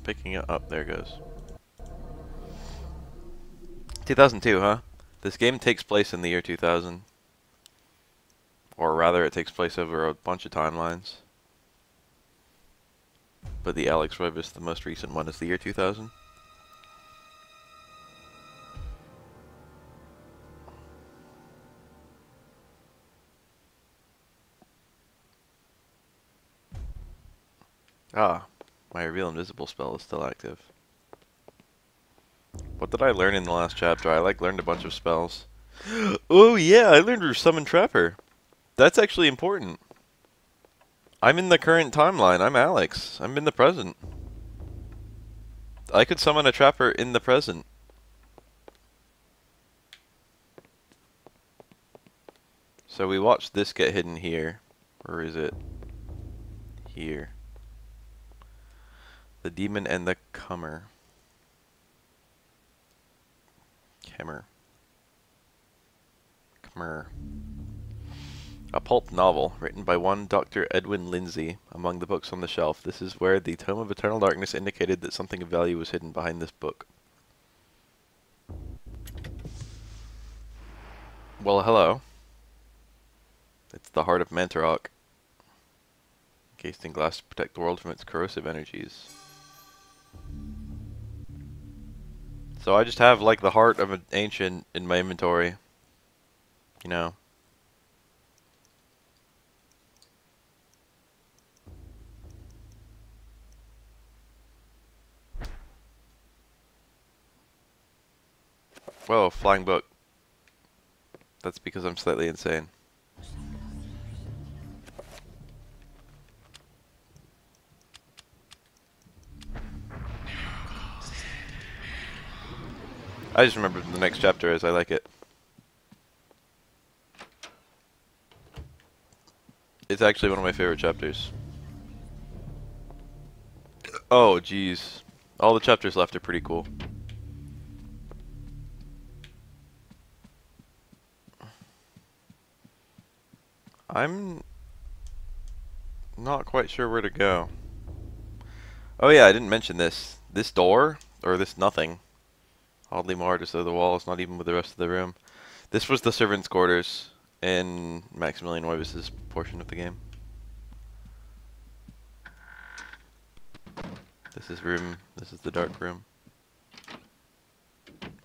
picking it up. There it goes. 2002, huh? This game takes place in the year 2000. Or rather, it takes place over a bunch of timelines. But the Alex Web is the most recent one, is the year 2000. Ah, my Reveal Invisible spell is still active. What did I learn in the last chapter? I learned a bunch of spells. Oh yeah, I learned to summon Trapper. That's actually important. I'm in the current timeline. I'm Alex. I'm in the present. I could summon a Trapper in the present. So we watched this get hidden here. Or is it here? The Demon and the Comer. Comer. A pulp novel written by one Dr. Edwin Lindsay. Among the books on the shelf, this is where the Tome of Eternal Darkness indicated that something of value was hidden behind this book. Well, hello. It's the heart of Mantarok, encased in glass to protect the world from its corrosive energies. So I just have like the heart of an ancient in my inventory. You know. Whoa, flying book. That's because I'm slightly insane. I just remember the next chapter as I like it. It's actually one of my favorite chapters. Oh, jeez. All the chapters left are pretty cool. I'm not quite sure where to go. Oh yeah, I didn't mention this. This door, or this nothing, oddly marred as though the wall is not even with the rest of the room. This was the servants' quarters in Maximilian Webus's portion of the game. This is the dark room.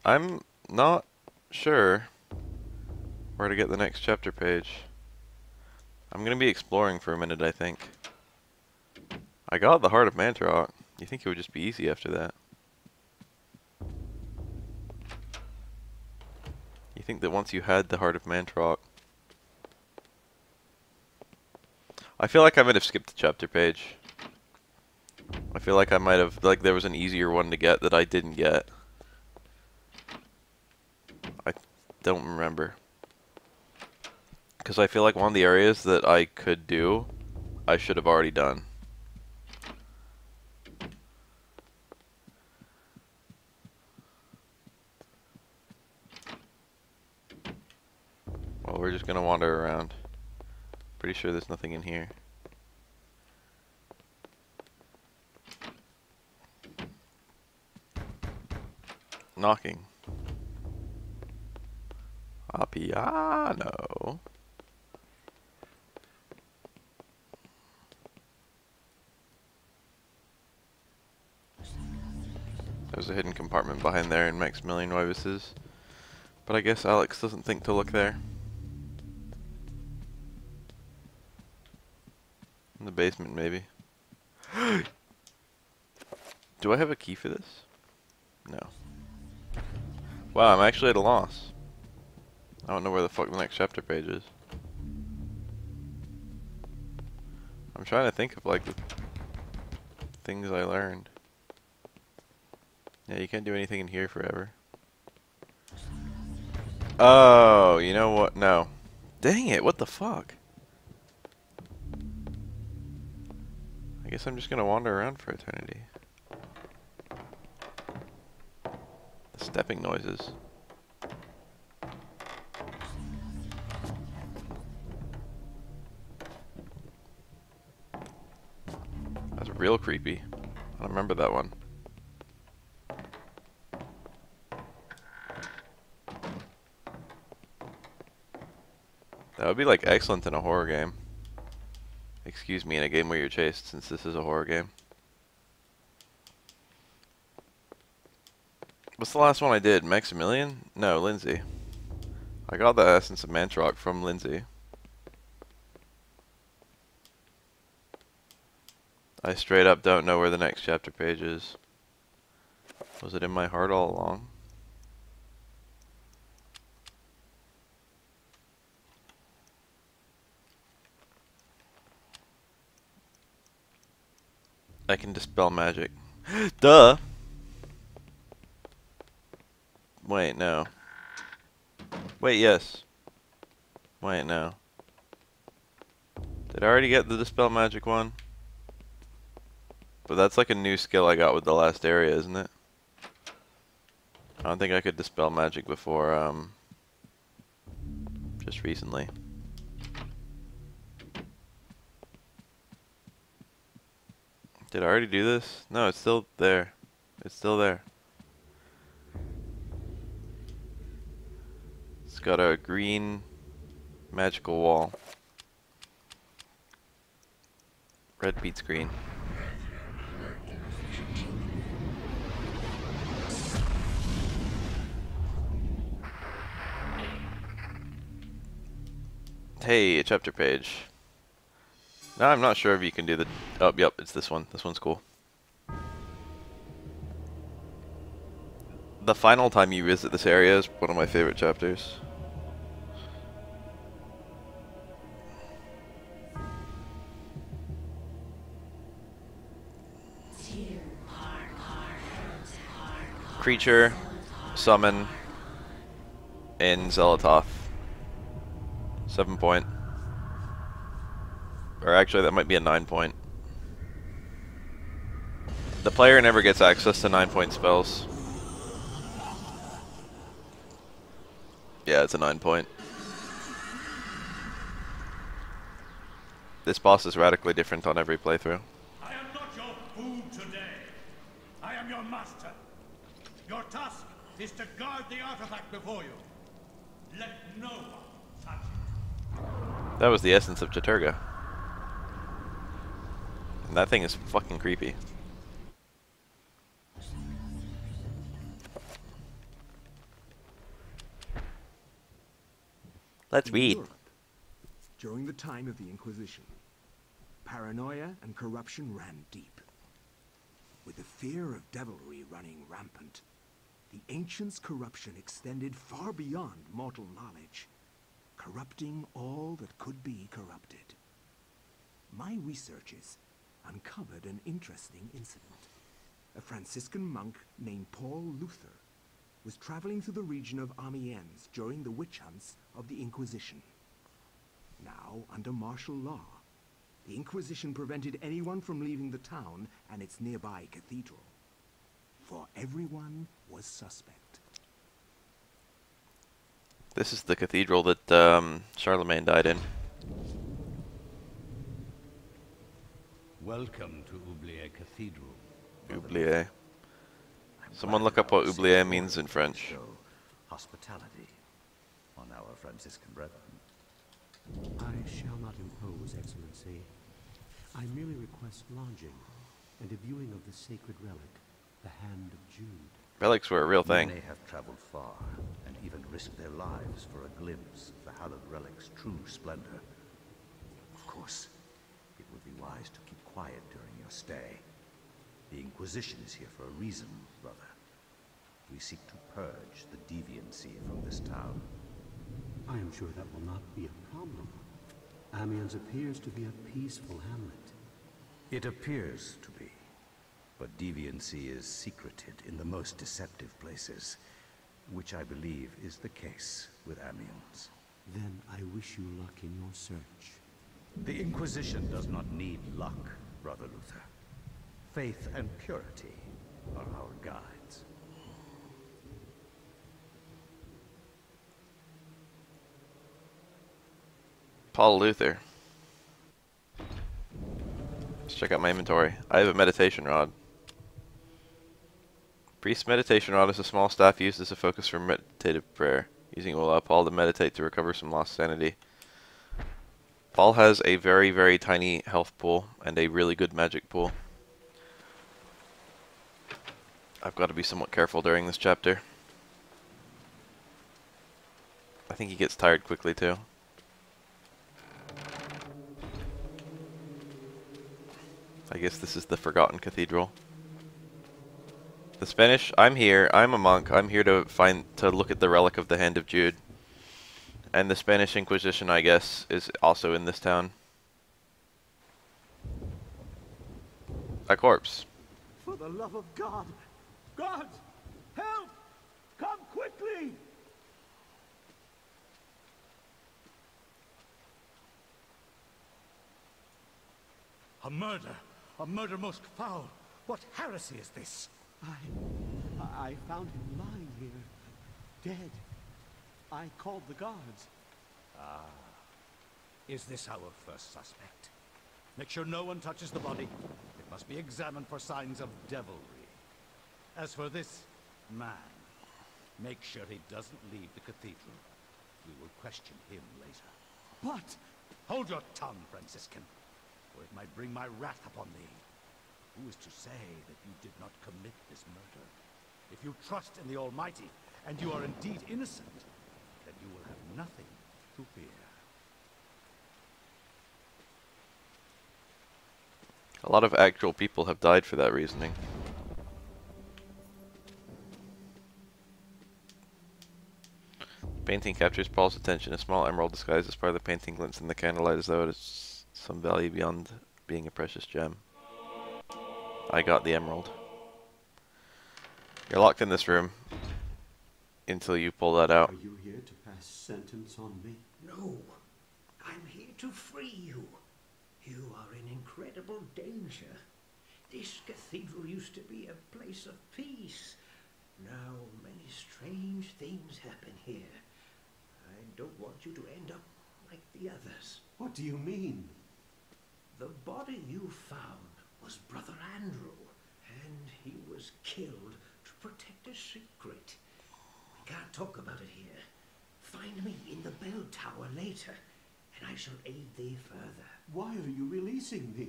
I'm not sure where to get the next chapter page. I'm gonna be exploring for a minute, I think. I got the heart of Mantarok. You think it would just be easy after that? You think that once you had the heart of Mantarok... I feel like I might have skipped the chapter page. I feel like I might have, like there was an easier one to get that I didn't get. I don't remember. Because I feel like one of the areas that I could do, I should have already done. Well, we're just gonna wander around. Pretty sure there's nothing in here. Knocking. A piano. There's a hidden compartment behind there in Maximilian Webus's. But I guess Alex doesn't think to look there. In the basement, maybe. Do I have a key for this? No. Wow, I'm actually at a loss. I don't know where the fuck the next chapter page is. I'm trying to think of like the things I learned. Yeah, you can't do anything in here forever. Oh, you know what? No. Dang it, what the fuck? I guess I'm just gonna wander around for eternity. The stepping noises. That's real creepy. I don't remember that one. That would be like excellent in a horror game. Excuse me, in a game where you're chased, since this is a horror game. What's the last one I did? Maximilian? No, Lindsay. I got the essence of Mantrock from Lindsay. I straight up don't know where the next chapter page is. Was it in my heart all along? I can dispel magic. Duh! Wait, no. Wait, yes. Wait, no. Did I already get the dispel magic one? But that's like a new skill I got with the last area, isn't it? I don't think I could dispel magic before, just recently. Did I already do this? No, it's still there. It's still there. It's got a green magical wall. Red beats green. Hey, a chapter page. Now I'm not sure if you can do the... Oh, yep, it's this one. This one's cool. The final time you visit this area is one of my favorite chapters. Creature, summon, in Zelatoth. 7 point. Or actually, that might be a 9 point. The player never gets access to 9 point spells. Yeah, it's a 9 point. This boss is radically different on every playthrough. I am not your food today. I am your master. Your task is to guard the artifact before you. Let no one touch it. That was the essence of Chaturga. And that thing is fucking creepy. Let's read. Europe, during the time of the Inquisition, paranoia and corruption ran deep. With the fear of devilry running rampant, the ancients' corruption extended far beyond mortal knowledge, corrupting all that could be corrupted. My researches uncovered an interesting incident. A Franciscan monk named Paul Luther was traveling through the region of Amiens during the witch hunts of the Inquisition. Now, under martial law, the Inquisition prevented anyone from leaving the town and its nearby cathedral, for everyone was suspect. This is the cathedral that Charlemagne died in. Welcome to Oubliette Cathedral. Oubliette. Someone look up what oubliette means in French. Show hospitality on our Franciscan brethren. I shall not impose, Excellency. I merely request lodging and a viewing of the sacred relic, the Hand of Jude. Relics were a real thing. Many have traveled far and even risked their lives for a glimpse of the hallowed relic's true splendor. Of course, it would be wise to keep quiet during your stay. The Inquisition is here for a reason, brother. We seek to purge the deviancy from this town. I am sure that will not be a problem. Amiens appears to be a peaceful hamlet. It appears to be, but deviancy is secreted in the most deceptive places, which I believe is the case with Amiens. Then I wish you luck in your search. The Inquisition does not need luck, Brother Luther. Faith and purity are our guides. Paul Luther. Let's check out my inventory. I have a meditation rod. Priest's meditation rod is a small staff used as a focus for meditative prayer. Using it will allow Paul to meditate to recover some lost sanity. Paul has a very, very tiny health pool and a really good magic pool. I've got to be somewhat careful during this chapter. I think he gets tired quickly too. I guess this is the Forgotten Cathedral. The Spanish, I'm here, I'm a monk, I'm here to look at the relic of the Hand of Jude. And the Spanish Inquisition, I guess, is also in this town. A corpse. For the love of God! God! Help! Come quickly! A murder! A murder most foul! What heresy is this? I found him lying here, dead. I called the guards. Is this our first suspect? Make sure no one touches the body. It must be examined for signs of devilry. As for this man, make sure he doesn't leave the cathedral. We will question him later. But Hold your tongue, Franciscan, or it might bring my wrath upon thee. Who is to say that you did not commit this murder? If you trust in the Almighty, and you are indeed innocent, then you will have nothing to fear. A lot of actual people have died for that reasoning. Painting captures Paul's attention. A small emerald disguised as part of the painting glints in the candlelight as though it is some value beyond being a precious gem. I got the emerald. You're locked in this room until you pull that out. are you here to pass sentence on me? No, I'm here to free you. You are in incredible danger. This cathedral used to be a place of peace. Now many strange things happen here. I don't want you to end up like the others. What do you mean? The body you found was Brother Andrew, and he was killed to protect a secret. We can't talk about it here. Find me in the bell tower later, and I shall aid thee further. Why are you releasing me?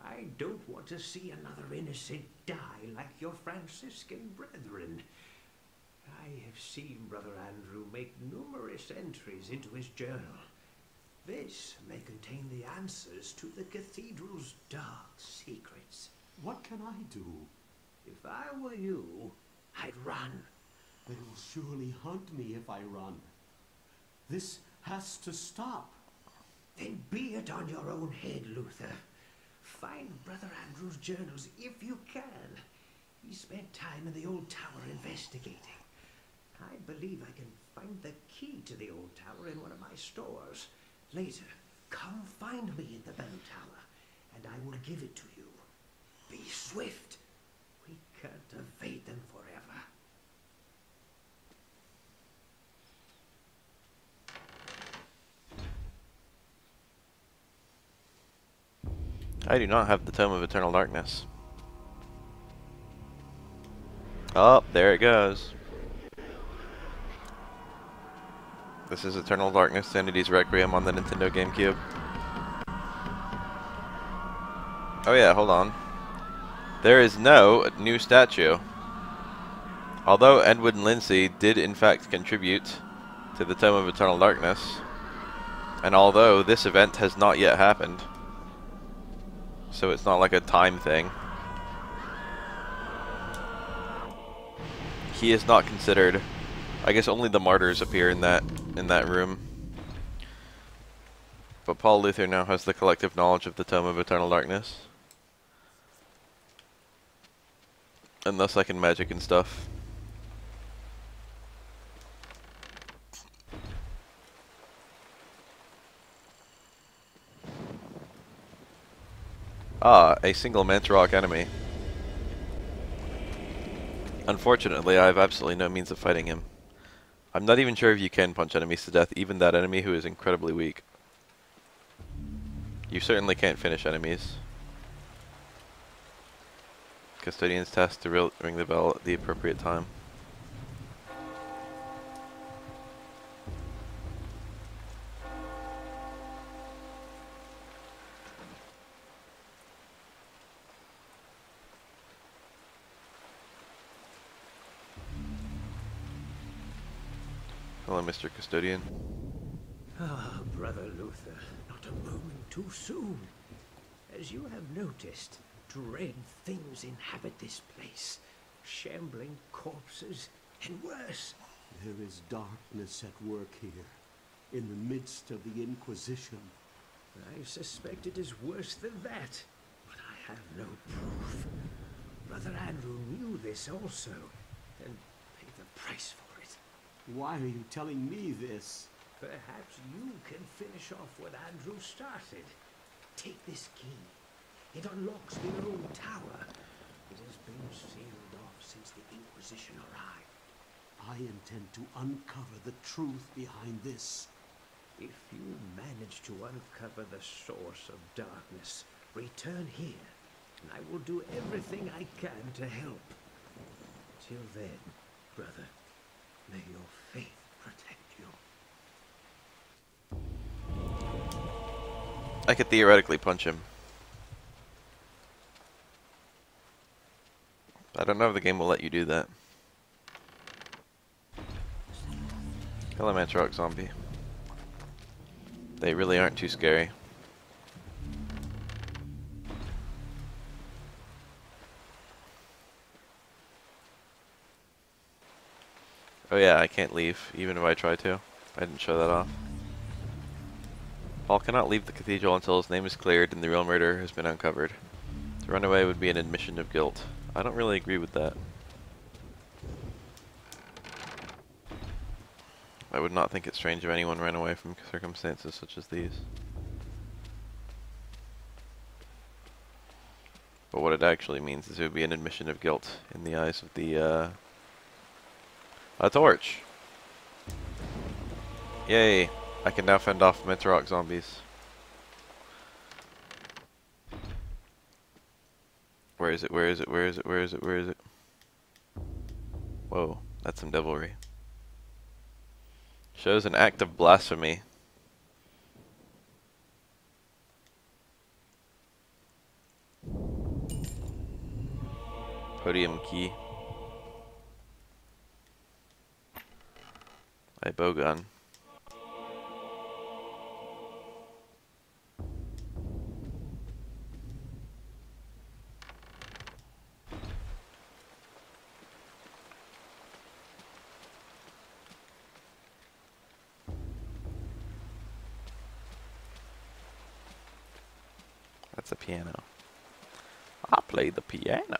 I don't want to see another innocent die like your Franciscan brethren. I have seen Brother Andrew make numerous entries into his journal. This may contain the answers to the cathedral's dark secrets. What can I do? If I were you, I'd run. They will surely hunt me if I run. This has to stop. Then be it on your own head, Luther. Find Brother Andrew's journals if you can. He spent time in the old tower investigating. I believe I can find the key to the old tower in one of my stores. Later, come find me in the bell tower, and I will give it to you. Be swift. We can't evade them forever. I do not have the Tome of Eternal Darkness. Oh, there it goes. This is Eternal Darkness, Sanity's Requiem on the Nintendo GameCube. Oh yeah, hold on. There is no new statue. Although Edwin Lindsay did in fact contribute to the Tome of Eternal Darkness, and although this event has not yet happened, so it's not like a time thing, he is not considered. I guess only the martyrs appear in that room. But Paul Luther now has the collective knowledge of the Tome of Eternal Darkness. And thus I can magic and stuff. Ah, a single Mantarok enemy. Unfortunately, I have absolutely no means of fighting him. I'm not even sure if you can punch enemies to death, even that enemy who is incredibly weak. You certainly can't finish enemies. Custodian's tasked to ring the bell at the appropriate time. Hello, Mr. Custodian. Ah, Brother Luther, not a moment too soon. As you have noticed, dread things inhabit this place. Shambling corpses, and worse. There is darkness at work here, in the midst of the Inquisition. I suspect it is worse than that, but I have no proof. Brother Andrew knew this also, and paid the price for it. Why are you telling me this? Perhaps you can finish off what Andrew started. Take this key. It unlocks the old tower. It has been sealed off since the Inquisition arrived. I intend to uncover the truth behind this. If you manage to uncover the source of darkness, return here, and I will do everything I can to help. Till then, brother, may your faith protect you. I could theoretically punch him. I don't know if the game will let you do that. Elemental rock zombie. They really aren't too scary. Oh yeah, I can't leave, even if I try to. I didn't show that off. Paul cannot leave the cathedral until his name is cleared and the real murder has been uncovered. To run away would be an admission of guilt. I don't really agree with that. I would not think it strange if anyone ran away from circumstances such as these. But what it actually means is it would be an admission of guilt in the eyes of the, a torch! Yay! I can now fend off Mentorok zombies. Where is it? Where is it? Where is it? Where is it? Where is it? Whoa, that's some devilry. Shows an act of blasphemy. Podium key. A bowgun. That's a piano. I play the piano.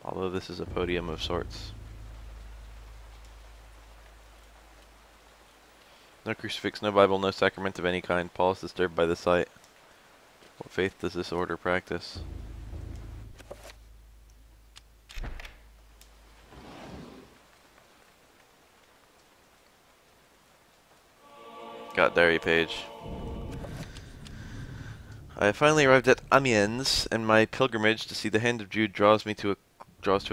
Although this is a podium of sorts. No crucifix, no Bible, no sacrament of any kind. Paul is disturbed by the sight. What faith does this order practice? Got diary page. I have finally arrived at Amiens, and my pilgrimage to see the hand of Jude draws to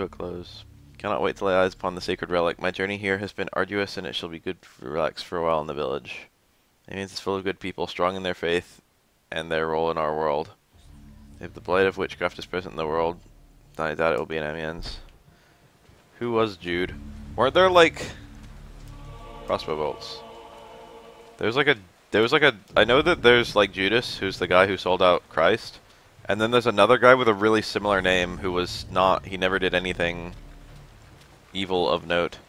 a close. Cannot wait to lay eyes upon the sacred relic. My journey here has been arduous, and it shall be good to relax for a while in the village. Amiens is full of good people, strong in their faith and their role in our world. If the blight of witchcraft is present in the world, then I doubt it will be in Amiens. Who was Jude? Weren't there like crossbow bolts? I know that there's like Judas, who's the guy who sold out Christ, and then there's another guy with a really similar name who was not, he never did anything evil of note.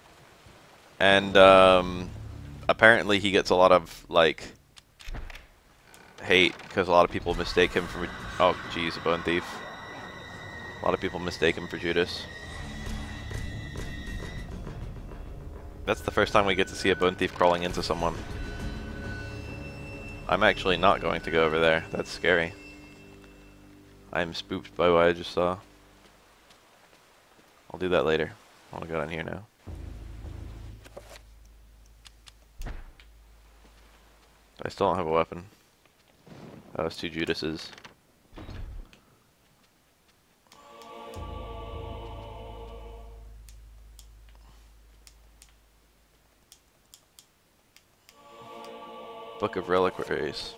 And apparently he gets a lot of like hate because a lot of people mistake him for, oh geez, a bone thief. A lot of people mistake him for Judas. That's the first time we get to see a bone thief crawling into someone. I'm actually not going to go over there. That's scary. I'm spooked by what I just saw. I'll do that later. I want to go down here now. I still don't have a weapon. Oh, it's two Judases. Book of Reliquaries.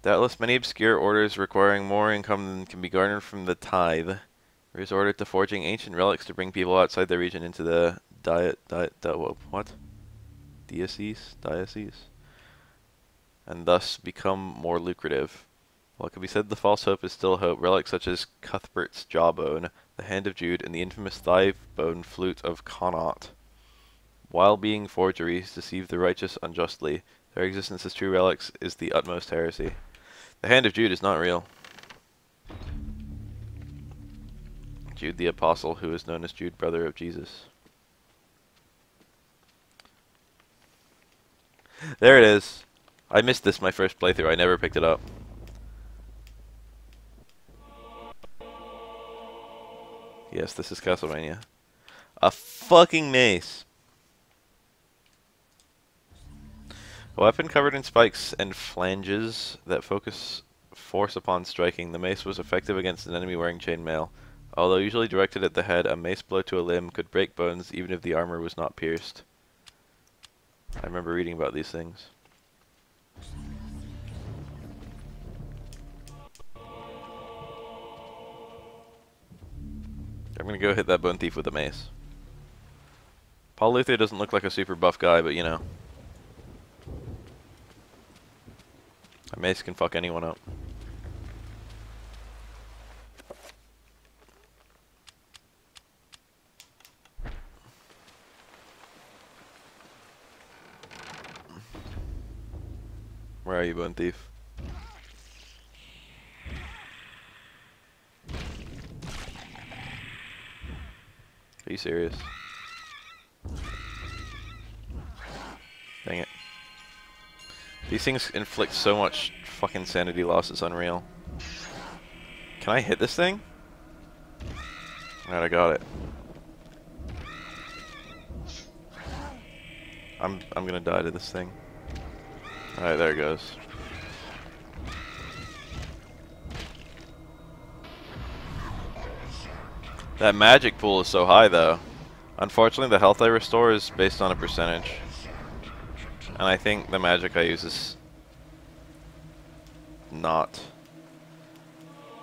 Doubtless many obscure orders requiring more income than can be garnered from the tithe He was ordered to forging ancient relics to bring people outside the region into the what? Diocese? And thus become more lucrative. While it could be said the false hope is still hope, relics such as Cuthbert's jawbone, the hand of Jude, and the infamous thigh bone flute of Connaught, while being forgeries, deceive the righteous unjustly. Their existence as true relics is the utmost heresy. The hand of Jude is not real. Jude the Apostle, who is known as Jude, brother of Jesus. There it is. I missed this my first playthrough. I never picked it up. Yes, this is Castlevania. A fucking mace. A weapon covered in spikes and flanges that focus force upon striking. The mace was effective against an enemy wearing chainmail. Although usually directed at the head, a mace blow to a limb could break bones even if the armor was not pierced. I remember reading about these things. I'm gonna go hit that bone thief with a mace. Paul Luther doesn't look like a super buff guy, but you know. A mace can fuck anyone up. Where are you, bone thief? Are you serious? Dang it. These things inflict so much fucking sanity loss, it's unreal. Can I hit this thing? Alright, I got it. I'm gonna die to this thing. Alright, there it goes. That magic pool is so high though. Unfortunately, the health I restore is based on a percentage. And I think the magic I use is not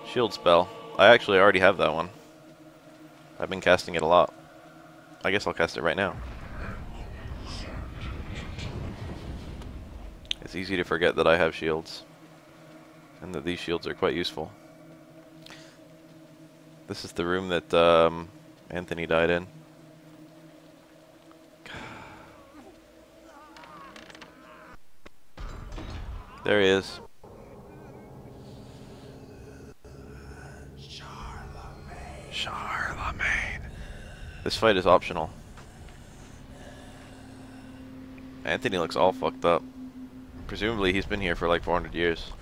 shield spell. I actually already have that one. I've been casting it a lot. I guess I'll cast it right now. It's easy to forget that I have shields. And that these shields are quite useful. This is the room that Anthony died in. There he is. Charlemagne. This fight is optional. Anthony looks all fucked up. Presumably he's been here for like 400 years.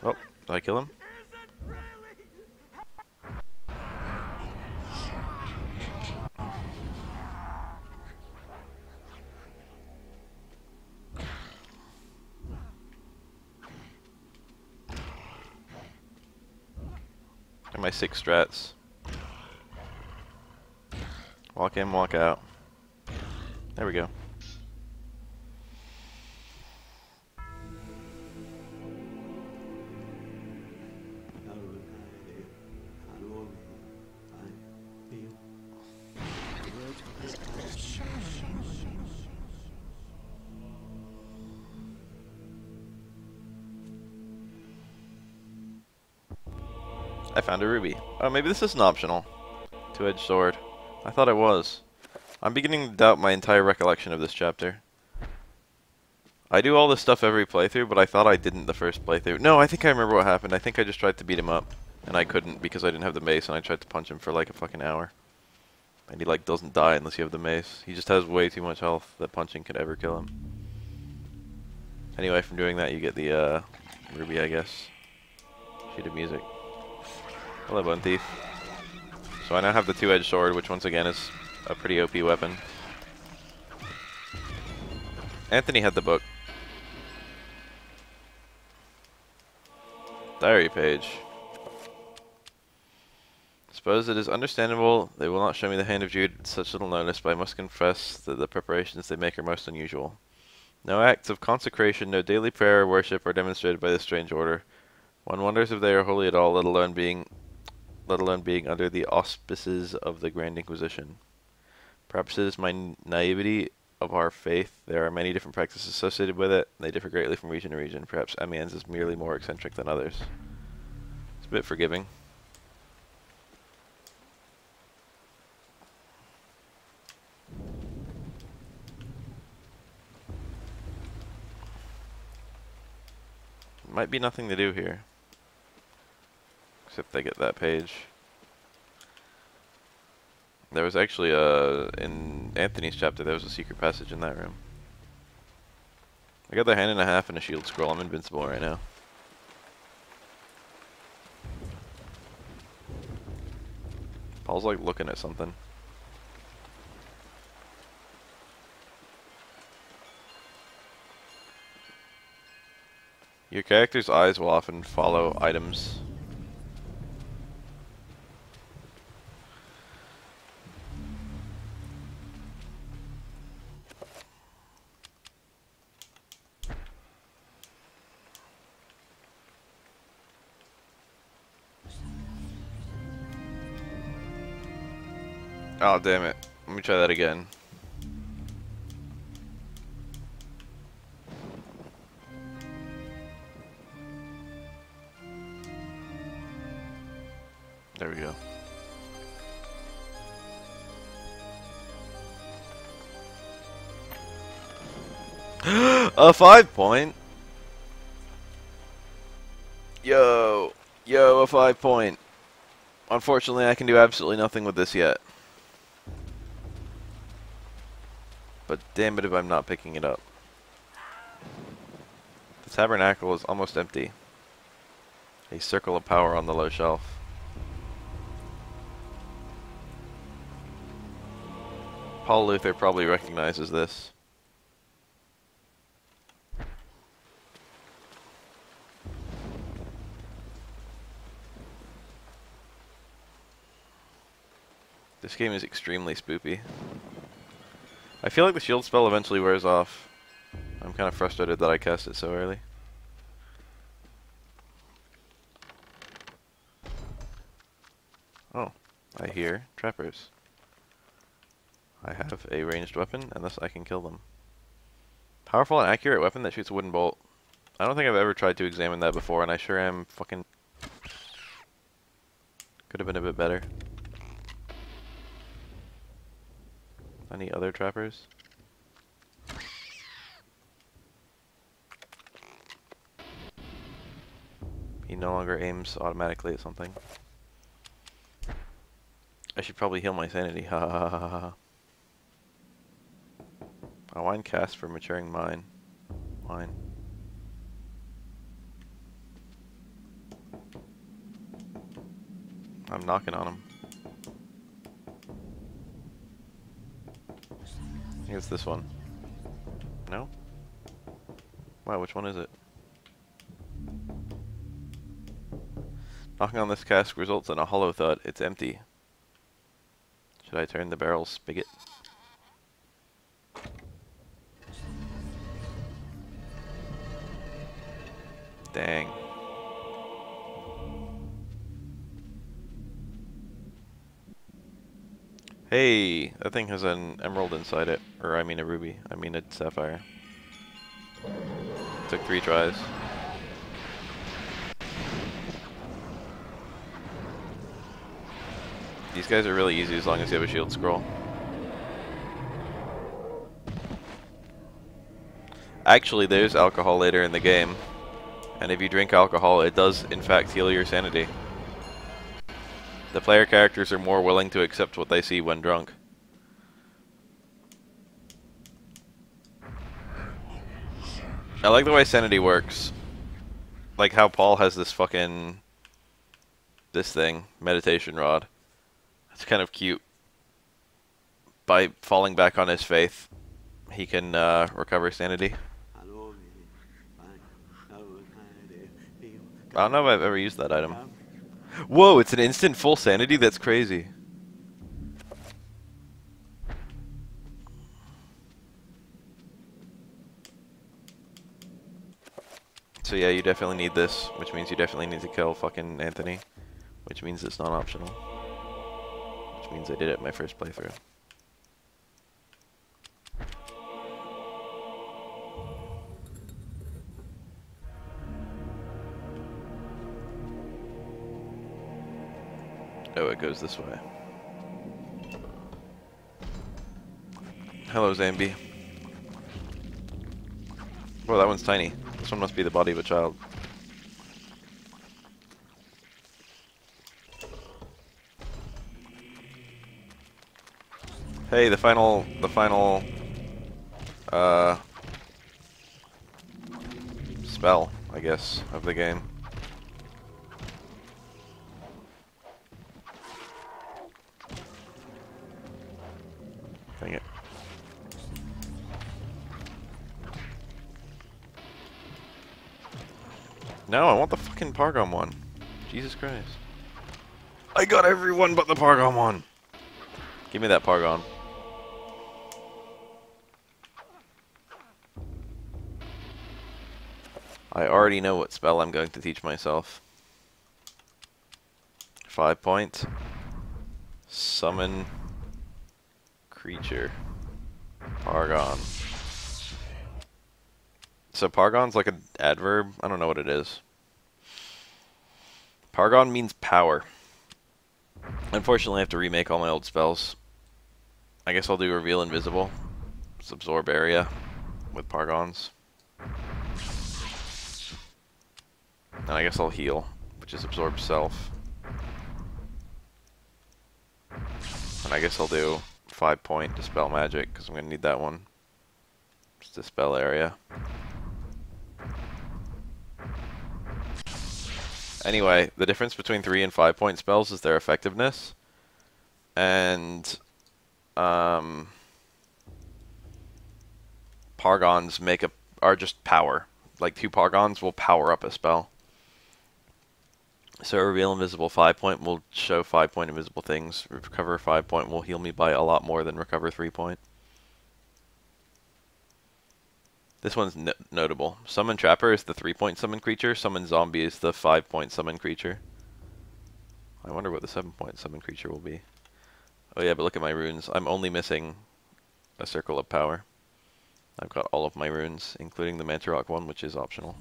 Oh, did I kill him? And my 6 strats. Walk in, walk out. There we go. I found a ruby. Oh, maybe this isn't optional. Two-edged sword. I thought it was. I'm beginning to doubt my entire recollection of this chapter. I do all this stuff every playthrough, but I thought I didn't the first playthrough. No, I think I remember what happened. I think I just tried to beat him up. And I couldn't because I didn't have the mace, and I tried to punch him for like a fucking hour. And he like doesn't die unless you have the mace. He just has way too much health that punching could ever kill him. Anyway, from doing that you get the ruby, I guess. Sheet of music. Hello, Bone Thief. So I now have the two-edged sword, which once again is a pretty OP weapon. Anthony had the book. Diary page. suppose it is understandable they will not show me the hand of Jude at such little notice, but I must confess that the preparations they make are most unusual. No acts of consecration, no daily prayer or worship are demonstrated by this strange order. One wonders if they are holy at all, let alone being under the auspices of the Grand Inquisition. Perhaps it is my naivety of our faith. There are many different practices associated with it. They differ greatly from region to region. Perhaps Amiens is merely more eccentric than others. It's a bit forgiving. Might be nothing to do here. Except they get that page. There was actually in Anthony's chapter, there was a secret passage in that room. I got the hand and a half and a shield scroll. I'm invincible right now. Paul's like looking at something. Your character's eyes will often follow items. Oh, damn it. Let me try that again. There we go. A 5-point? Yo, a 5-point. Unfortunately, I can do absolutely nothing with this yet. But damn it if I'm not picking it up. The tabernacle is almost empty. A circle of power on the low shelf. Paul Luther probably recognizes this. This game is extremely spoopy. I feel like the shield spell eventually wears off. I'm kind of frustrated that I cast it so early. Oh, I hear trappers. I have a ranged weapon, and thus I can kill them. Powerful and accurate weapon that shoots a wooden bolt. I don't think I've ever tried to examine that before, and I sure am fucking... Could have been a bit better. Any other trappers? He no longer aims automatically at something. I should probably heal my sanity. Ha ha ha ha ha. A wine cast for maturing mine. Wine. I'm knocking on him. I think it's this one. No? Wow, which one is it? Knocking on this cask results in a hollow thud. It's empty. Should I turn the barrel spigot? Dang. Hey, that thing has an emerald inside it. Or I mean a ruby. I mean a sapphire. Took 3 tries. These guys are really easy as long as you have a shield scroll. Actually, there's alcohol later in the game. And if you drink alcohol, it does in fact heal your sanity. The player characters are more willing to accept what they see when drunk. I like the way sanity works. Like how Paul has this fucking... this thing, meditation rod. It's kind of cute. By falling back on his faith, he can recover sanity. I don't know if I've ever used that item. Whoa, it's an instant full sanity? That's crazy. So yeah, you definitely need this, which means you definitely need to kill fucking Anthony. Which means it's not optional. Which means I did it my first playthrough. Oh, it goes this way. Hello, Zambi. Well, that one's tiny. This one must be the body of a child. Hey, the final, uh, spell, I guess, of the game. Dang it. No, I want the fucking Pargon one. Jesus Christ. I got everyone but the Pargon one! Give me that Pargon. I already know what spell I'm going to teach myself. 5 point. Summon creature. Pargon. So Pargon's like an adverb? I don't know what it is. Pargon means power. Unfortunately, I have to remake all my old spells. I guess I'll do Reveal Invisible. Just absorb area with Pargons. And I guess I'll heal, which is absorb self. And I guess I'll do 5 point Dispel Magic, because I'm going to need that one. Just Dispel area. Anyway, the difference between 3 and 5 point spells is their effectiveness. And Pargons are just power. Like 2 Pargons will power up a spell. So Reveal Invisible 5 point will show 5 point invisible things. Recover 5 point will heal me by a lot more than Recover 3 point. This one's notable. Summon Trapper is the 3 point summon creature. Summon Zombie is the 5 point summon creature. I wonder what the 7 point summon creature will be. Oh yeah, but look at my runes. I'm only missing a Circle of Power. I've got all of my runes, including the Mantarok one, which is optional.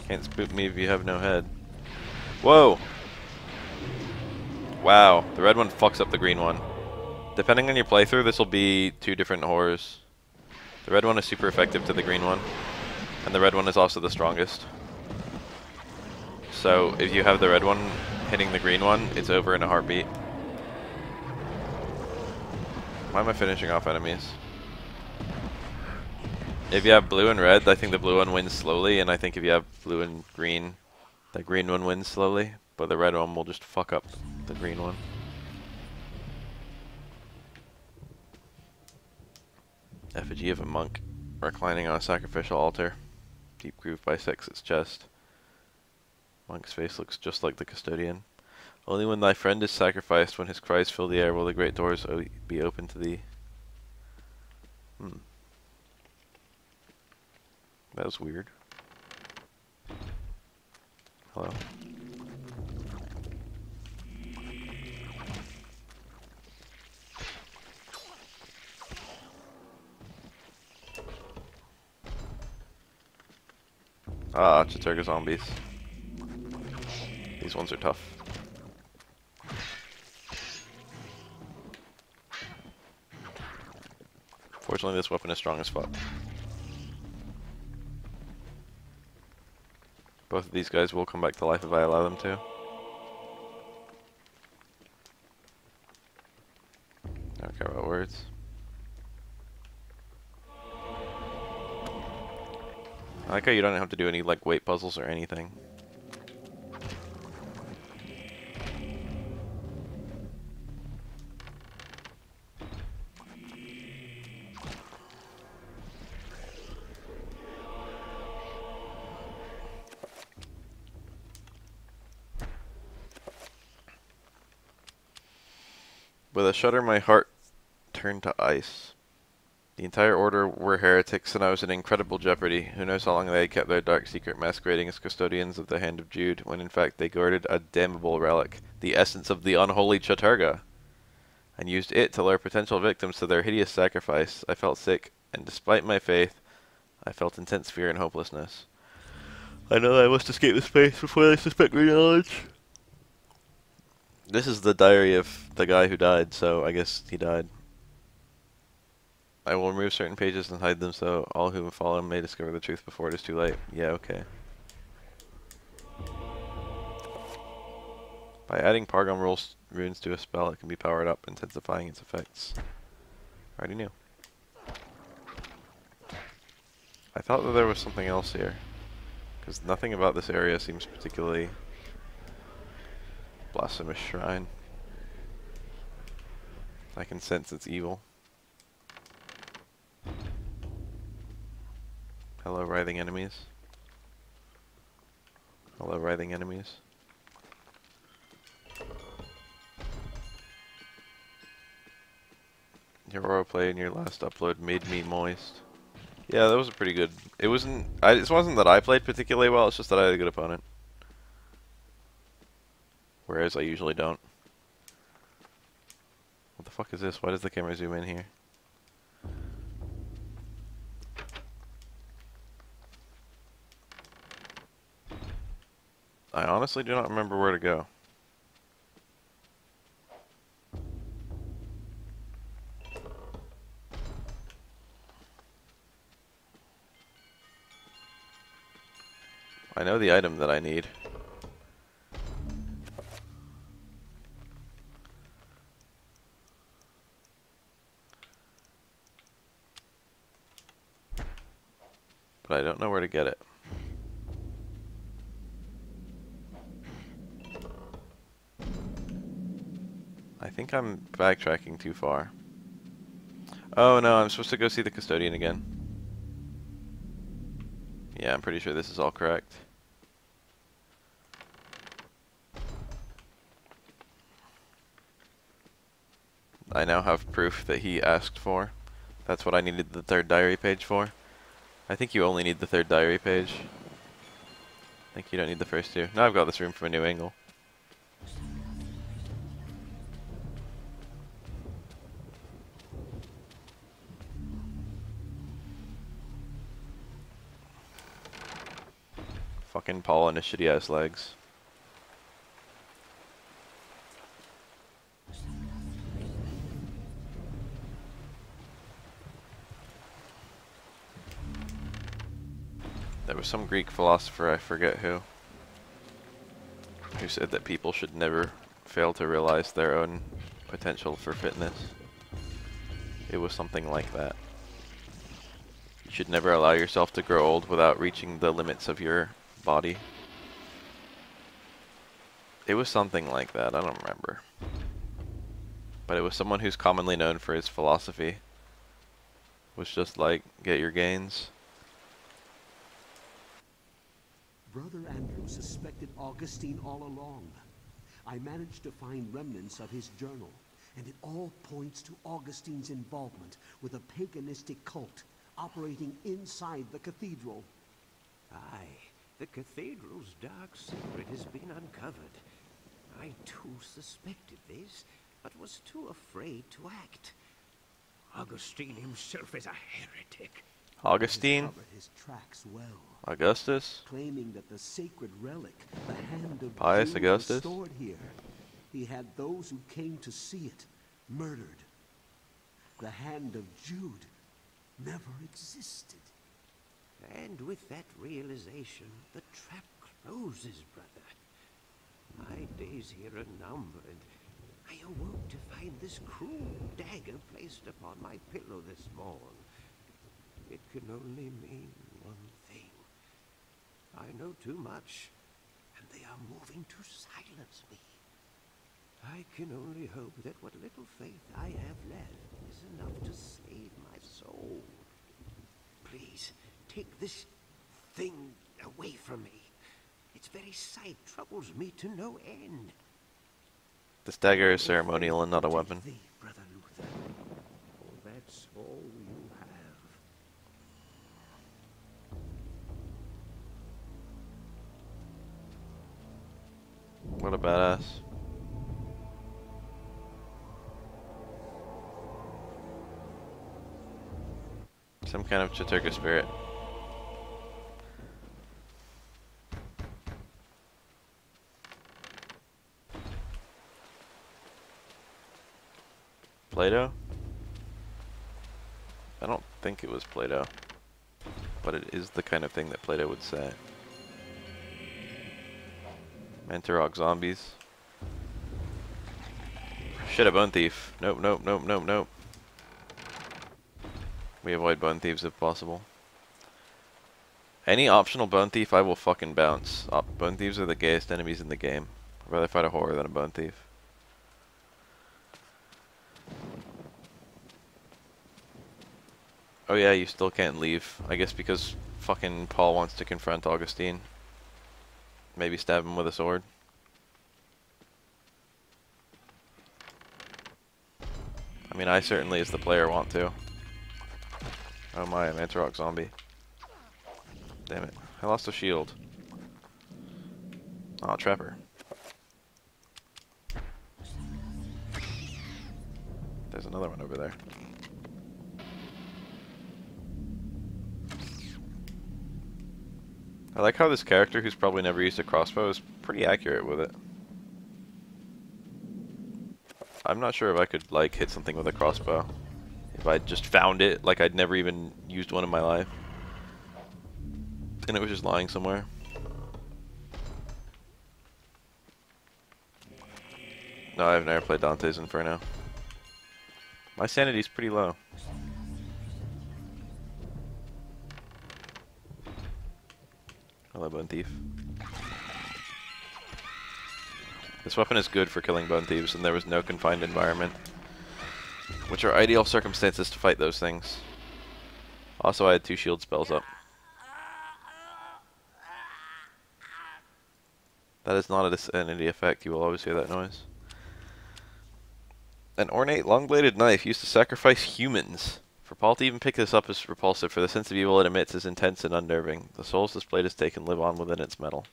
Can't spook me if you have no head. Whoa! Wow, the red one fucks up the green one. Depending on your playthrough, this will be 2 different horrors. The red one is super effective to the green one, and the red one is also the strongest. So if you have the red one hitting the green one, it's over in a heartbeat. Why am I finishing off enemies? If you have blue and red, I think the blue one wins slowly, and I think if you have blue and green, the green one wins slowly, but the red one will just fuck up the green one. Effigy of a monk reclining on a sacrificial altar. Deep groove bisects its chest. Monk's face looks just like the custodian. Only when thy friend is sacrificed, when his cries fill the air, will the great doors be open to thee. That was weird. Hello. Ah, Chaturga zombies. These ones are tough. Fortunately, this weapon is strong as fuck. Both of these guys will come back to life if I allow them to. I don't care about words. I like how you don't have to do any like weight puzzles or anything. With a shudder, my heart turned to ice. The entire order were heretics, and I was in incredible jeopardy. Who knows how long they had kept their dark secret masquerading as custodians of the Hand of Jude, when in fact they guarded a damnable relic, the essence of the unholy Chaturga, and used it to lure potential victims to their hideous sacrifice. I felt sick, and despite my faith, I felt intense fear and hopelessness. I know I must escape this place before they suspect my knowledge. This is the diary of the guy who died, so I guess he died. I will remove certain pages and hide them so all who follow may discover the truth before it is too late. Yeah, okay. By adding Pargon runes to a spell, it can be powered up, intensifying its effects. Already knew. I thought that there was something else here, because nothing about this area seems particularly blasphemous shrine. I can sense its evil. Hello, writhing enemies. Hello, writhing enemies. Your roleplay in your last upload made me moist. Yeah, that was a pretty good. It wasn't. It wasn't that I played particularly well. It's just that I had a good opponent. Whereas I usually don't. What the fuck is this? Why does the camera zoom in here? I honestly do not remember where to go. I know the item that I need. But I don't know where to get it. I think I'm backtracking too far. Oh no, I'm supposed to go see the custodian again. Yeah, I'm pretty sure this is all correct. I now have proof that he asked for. That's what I needed the third diary page for. I think you only need the third diary page. I think you don't need the first two. Now I've got this room from a new angle. Fucking Paul and his shitty ass legs. There was some Greek philosopher, I forget who said that people should never fail to realize their own potential for fitness. It was something like that. You should never allow yourself to grow old without reaching the limits of your body. It was something like that, I don't remember. But it was someone who's commonly known for his philosophy. It was just like, get your gains. Brother Andrew suspected Augustine all along. I managed to find remnants of his journal, and it all points to Augustine's involvement with a paganistic cult operating inside the cathedral. Aye, the cathedral's dark secret has been uncovered. I too suspected this, but was too afraid to act. Augustine himself is a heretic. Augustine? Covered his tracks well, Augustus? claiming that the sacred relic, the Hand of Pius Jude, Augustus? was stored here. He had those who came to see it murdered. The Hand of Jude never existed. And with that realization, the trap closes, brother. My days here are numbered. I awoke to find this cruel dagger placed upon my pillow this morn. It can only mean one thing. I know too much, and they are moving to silence me. I can only hope that what little faith I have left is enough to save my soul. Please, take this thing away from me. Its very sight troubles me to no end. This dagger is ceremonial and not a weapon. Thee, Brother Luther, for that's all you have. What a badass. Some kind of Chaturga spirit. Plato? I don't think it was Plato, but it is the kind of thing that Plato would say. Mantarok zombies. Shit, a bone thief. Nope, nope, nope, nope, nope. We avoid bone thieves if possible. Any optional bone thief, I will fucking bounce. Bone thieves are the gayest enemies in the game. I'd rather fight a whore than a bone thief. Oh yeah, you still can't leave. I guess because fucking Paul wants to confront Augustine. Maybe stab him with a sword. I mean, I certainly as the player want to. Oh my, I'm Mantarok zombie. Damn it. I lost a shield. Aw, trapper. There's another one over there. I like how this character, who's probably never used a crossbow, is pretty accurate with it. I'm not sure if I could, like, hit something with a crossbow. If I just found it, like I'd never even used one in my life. And it was just lying somewhere. No, I've never played Dante's Inferno. My sanity's pretty low. Hello, Bone Thief. This weapon is good for killing bone thieves, and there was no confined environment, which are ideal circumstances to fight those things. Also, I had 2 shield spells up. That is not a sanity effect. You will always hear that noise. An ornate long-bladed knife used to sacrifice humans. For Paul to even pick this up is repulsive, for the sense of evil it emits is intense and unnerving. The souls this blade has taken live on within its metal.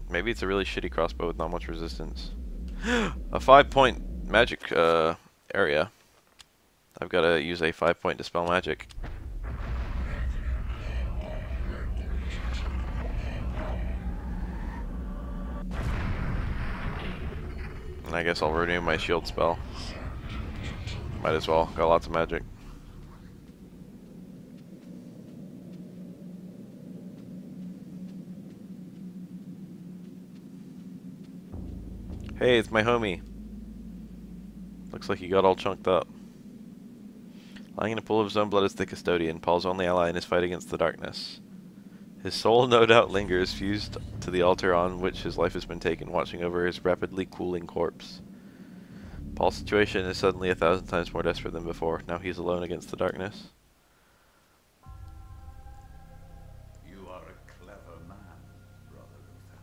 Maybe it's a really shitty crossbow with not much resistance. A 5-point magic area. I've got to use a 5-point dispel magic. And I guess I'll renew my shield spell. Might as well. Got lots of magic. Hey, it's my homie. Looks like he got all chunked up. Lying in a pool of his own blood is the custodian, Paul's only ally in his fight against the darkness. His soul no doubt lingers, fused to the altar on which his life has been taken, watching over his rapidly cooling corpse. Paul's situation is suddenly 1,000 times more desperate than before. Now he's alone against the darkness. You are a clever man, Brother Luther.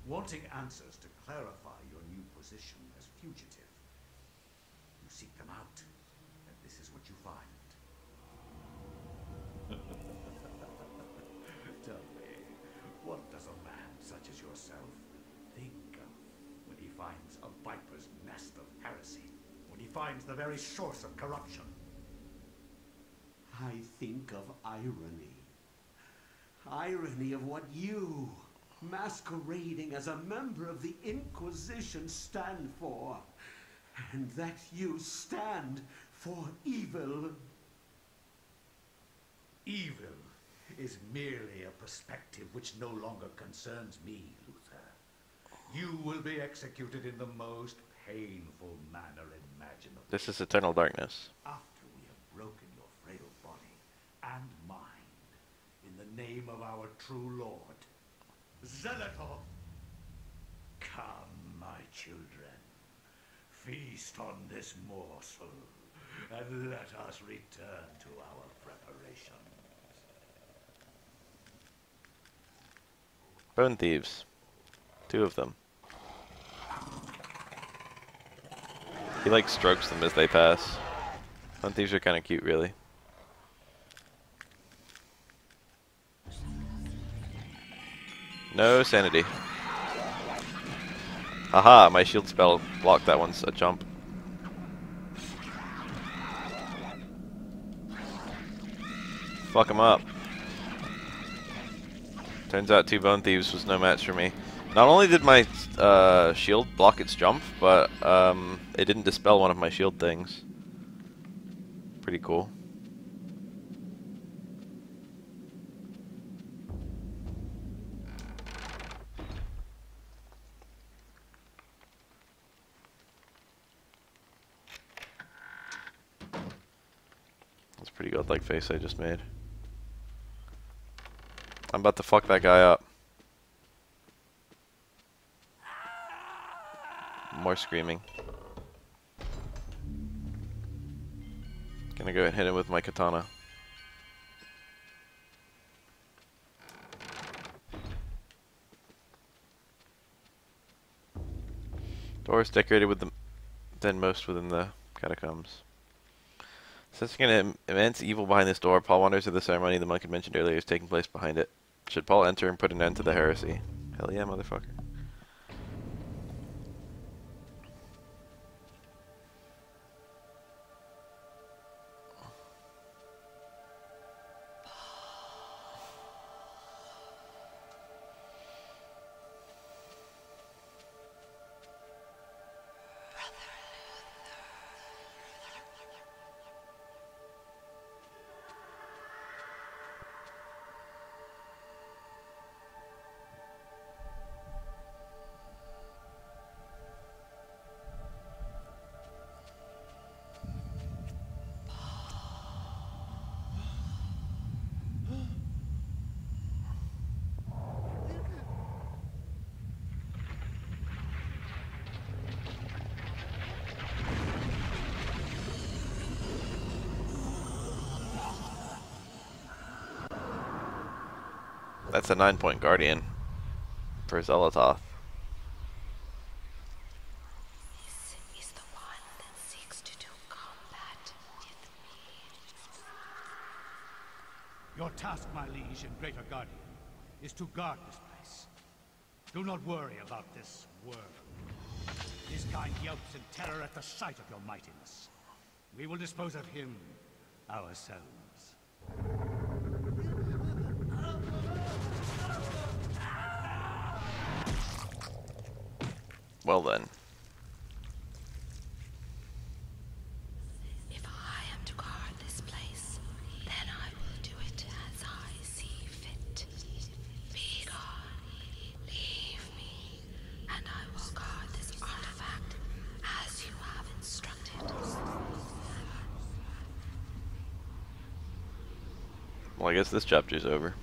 Wanting answers to clarify your new position as fugitive, you seek them out, and this is what you find. Tell me, what does a man such as yourself think of when he finds a viper's nest of heresy, when he finds the very source of corruption? I think of irony. Irony of what you, masquerading as a member of the Inquisition, stand for. And that you stand for evil. Evil is merely a perspective which no longer concerns me, Luther. You will be executed in the most painful manner imaginable. This is eternal darkness. After we have broken your frail body and mind, in the name of our true Lord, Zelotor, come, my children. Feast on this morsel, and let us return to our preparations. Bone thieves. 2 of them. He like strokes them as they pass. Bone thieves are kind of cute, really. No sanity. Haha, my shield spell blocked that one's a jump. Fuck him up. Turns out 2 bone thieves was no match for me. Not only did my shield block its jump, but it didn't dispel one of my shield things. Pretty cool. That's a pretty godlike face I just made. I'm about to fuck that guy up. More screaming. Gonna go ahead and hit him with my katana. Door is decorated with than most within the catacombs. Sensing an immense evil behind this door, Paul wonders if the ceremony the monk had mentioned earlier is taking place behind it. Should Paul enter and put an end to the heresy? Hell yeah, motherfucker. That's a 9-point guardian for Zelatoth. This is the one that seeks to do combat with me. Your task, my liege and greater guardian, is to guard this place. Do not worry about this worm. His kind yelps in terror at the sight of your mightiness. We will dispose of him ourselves. Well then. If I am to guard this place, then I will do it as I see fit. Be gone, leave me, and I will guard this artifact as you have instructed. Well, I guess this chapter's over.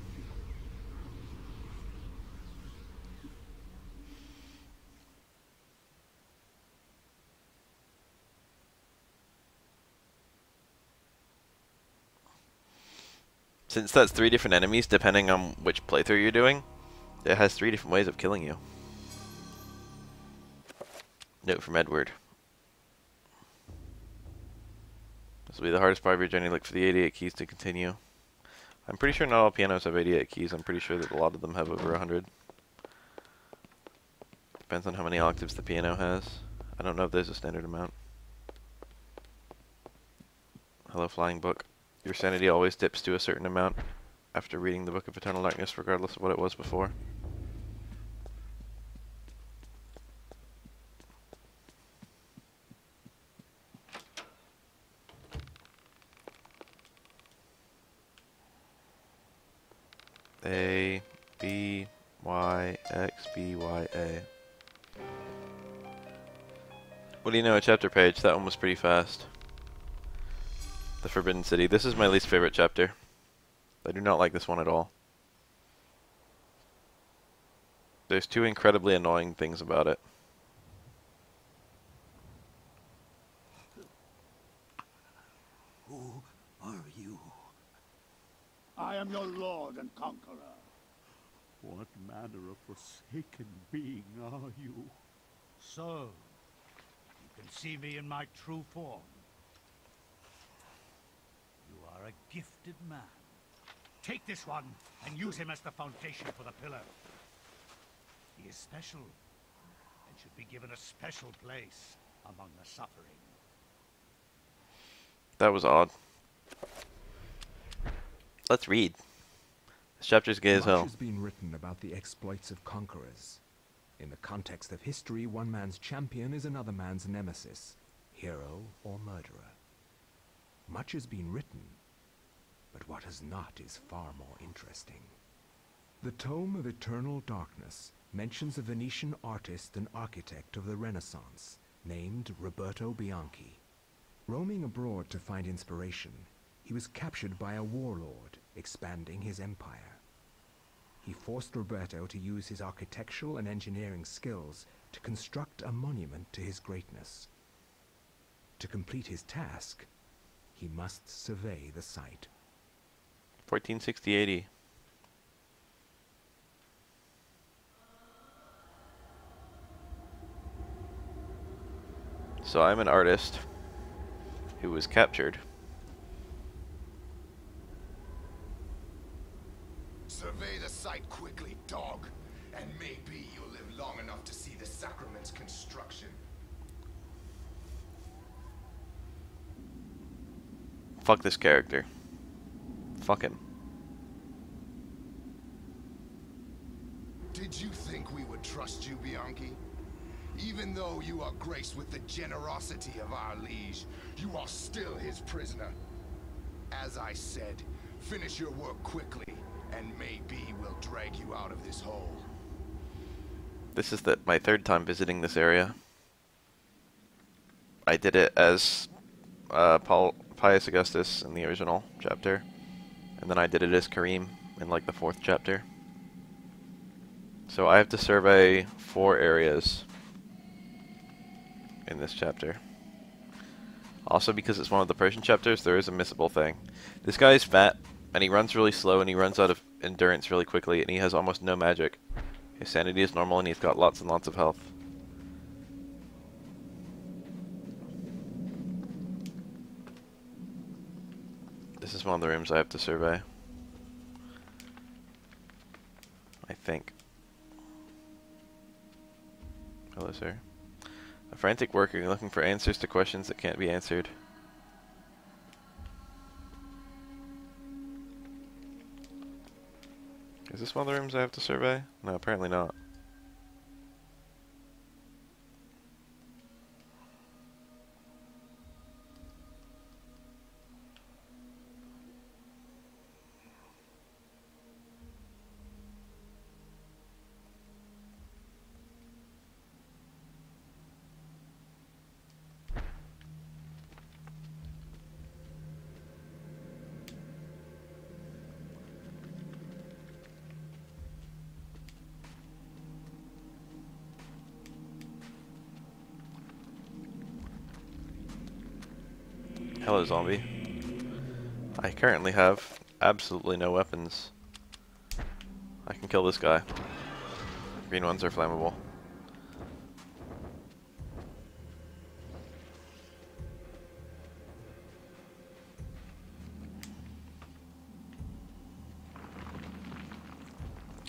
Since that's 3 different enemies, depending on which playthrough you're doing, it has 3 different ways of killing you. Note from Edward. This will be the hardest part of your journey. Look for the 88 keys to continue. I'm pretty sure not all pianos have 88 keys. I'm pretty sure that a lot of them have over 100. Depends on how many octaves the piano has. I don't know if there's a standard amount. Hello, Flying Book. Your sanity always dips to a certain amount after reading the Book of Eternal Darkness, regardless of what it was before. A, B, Y, X, B, Y, A. What do you know, a chapter page? That one was pretty fast. The Forbidden City. This is my least favorite chapter. I do not like this one at all. There's 2 incredibly annoying things about it. am your lord and conqueror. What manner of forsaken being are you? So, you can see me in my true form. You are a gifted man. Take this one and use him as the foundation for the pillar. He is special and should be given a special place among the suffering. That was odd. Let's read. This chapter's gay as Much hell. has been written about the exploits of conquerors. In the context of history, one man's champion is another man's nemesis, hero or murderer. Much has been written, but what has not is far more interesting. The Tome of Eternal Darkness mentions a Venetian artist and architect of the Renaissance named Roberto Bianchi. Roaming abroad to find inspiration, he was captured by a warlord expanding his empire. He forced Roberto to use his architectural and engineering skills to construct a monument to his greatness. To complete his task, he must survey the site. 1460 AD. So I'm an artist who was captured. Survey the site quickly, dog, and maybe you'll live long enough to see the sacrament's construction. Fuck this character. Fuck him. Did you think we would trust you, Bianchi? Even though you are graced with the generosity of our liege, you are still his prisoner. As I said, finish your work quickly, and maybe we'll drag you out of this hole. This is my third time visiting this area. I did it as Pius Augustus in the original chapter, and then I did it as Kareem in like the 4th chapter. So I have to survey 4 areas in this chapter. Also, because it's one of the Persian chapters, there is a missable thing. This guy is fat, and he runs really slow, and he runs out of endurance really quickly, and he has almost no magic. His sanity is normal, and he's got lots and lots of health. This is one of the rooms I have to survey. I think. Hello, sir. A frantic worker looking for answers to questions that can't be answered. Is this one of the rooms I have to survey? No, apparently not. Hello, zombie. I currently have absolutely no weapons. I can kill this guy. Green ones are flammable.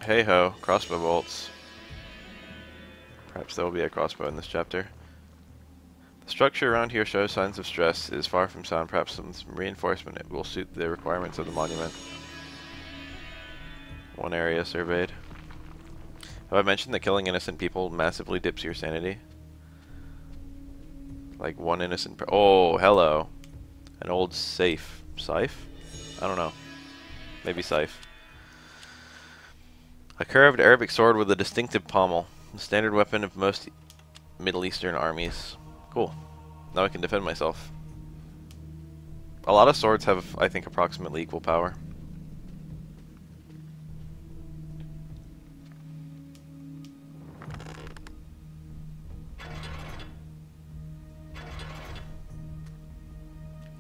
Hey ho, crossbow bolts. Perhaps there will be a crossbow in this chapter. The structure around here shows signs of stress. It is far from sound. Perhaps some reinforcement. It will suit the requirements of the monument. One area surveyed. Have I mentioned that killing innocent people massively dips your sanity? Like one innocent oh, hello. An old safe. Scythe? I don't know. Maybe scythe. A curved Arabic sword with a distinctive pommel. The standard weapon of most Middle Eastern armies. Cool. Now I can defend myself. A lot of swords have, I think, approximately equal power.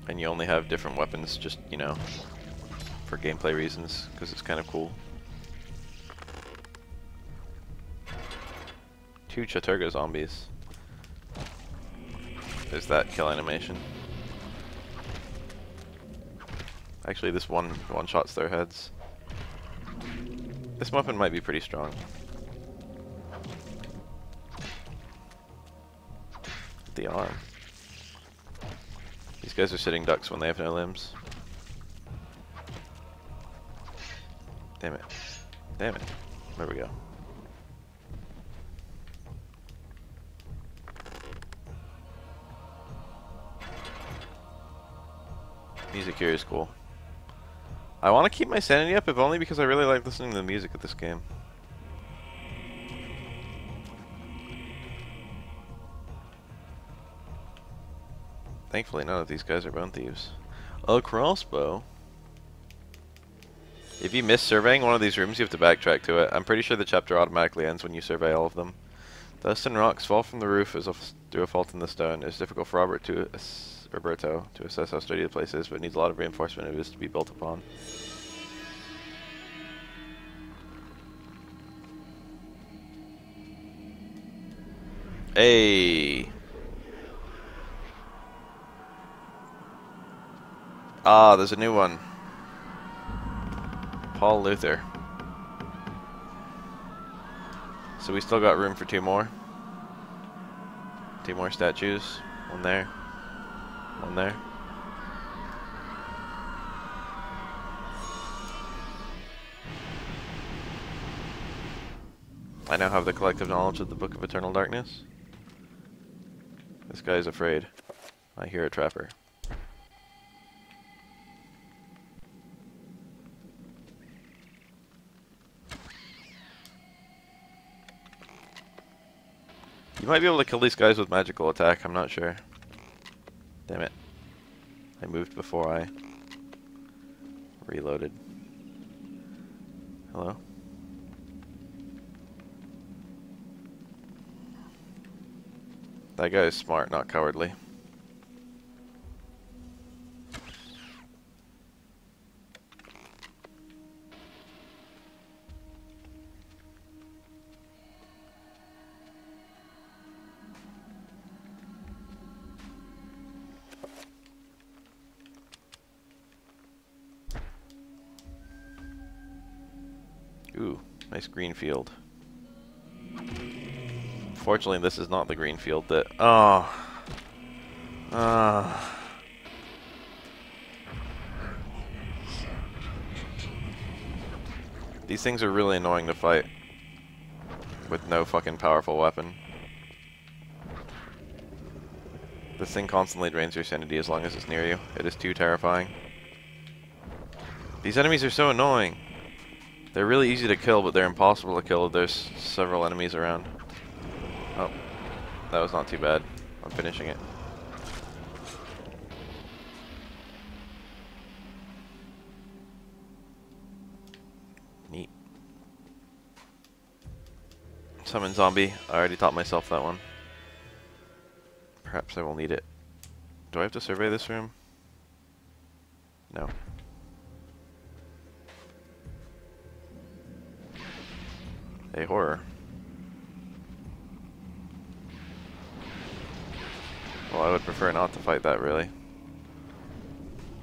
And you only have different weapons, just, you know, for gameplay reasons, because it's kind of cool. 2 Chaturga zombies. There's that kill animation. Actually, this one shots their heads. This weapon might be pretty strong. The arm. These guys are sitting ducks when they have no limbs. Damn it. Damn it. There we go. Music here is cool. I want to keep my sanity up, if only because I really like listening to the music of this game. Thankfully, none of these guys are bone thieves. A crossbow. If you miss surveying one of these rooms, you have to backtrack to it. I'm pretty sure the chapter automatically ends when you survey all of them. Dust and rocks fall from the roof as if through a fault in the stone. It's difficult for Roberto to assess how sturdy the place is, but it needs a lot of reinforcement if it is to be built upon. Hey! Ah, there's a new one. Paul Luther. So we still got room for 2 more. 2 more statues. One there. One there. I now have the collective knowledge of the Book of Eternal Darkness. This guy is afraid. I hear a trapper. You might be able to kill these guys with magical attack, I'm not sure. Damn it. I moved before I reloaded. Hello? That guy is smart, not cowardly. Ooh, nice green field. Fortunately, this is not the green field that... Oh. These things are really annoying to fight with no fucking powerful weapon. This thing constantly drains your sanity as long as it's near you. It is too terrifying. These enemies are so annoying. They're really easy to kill, but they're impossible to kill if there's several enemies around. Oh, that was not too bad. I'm finishing it. Neat. Summon zombie. I already taught myself that one. Perhaps I will need it. Do I have to survey this room? No. A horror. Well, I would prefer not to fight that, really.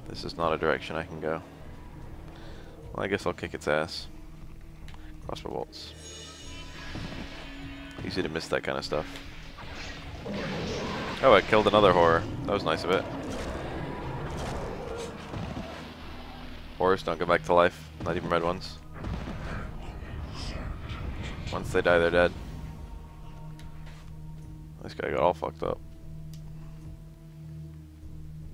This is not a direction I can go. Well, I guess I'll kick its ass. Crossbow bolts. Easy to miss that kind of stuff. Oh, I killed another horror. That was nice of it. Horrors don't go back to life. Not even red ones. Once they die, they're dead. This guy got all fucked up.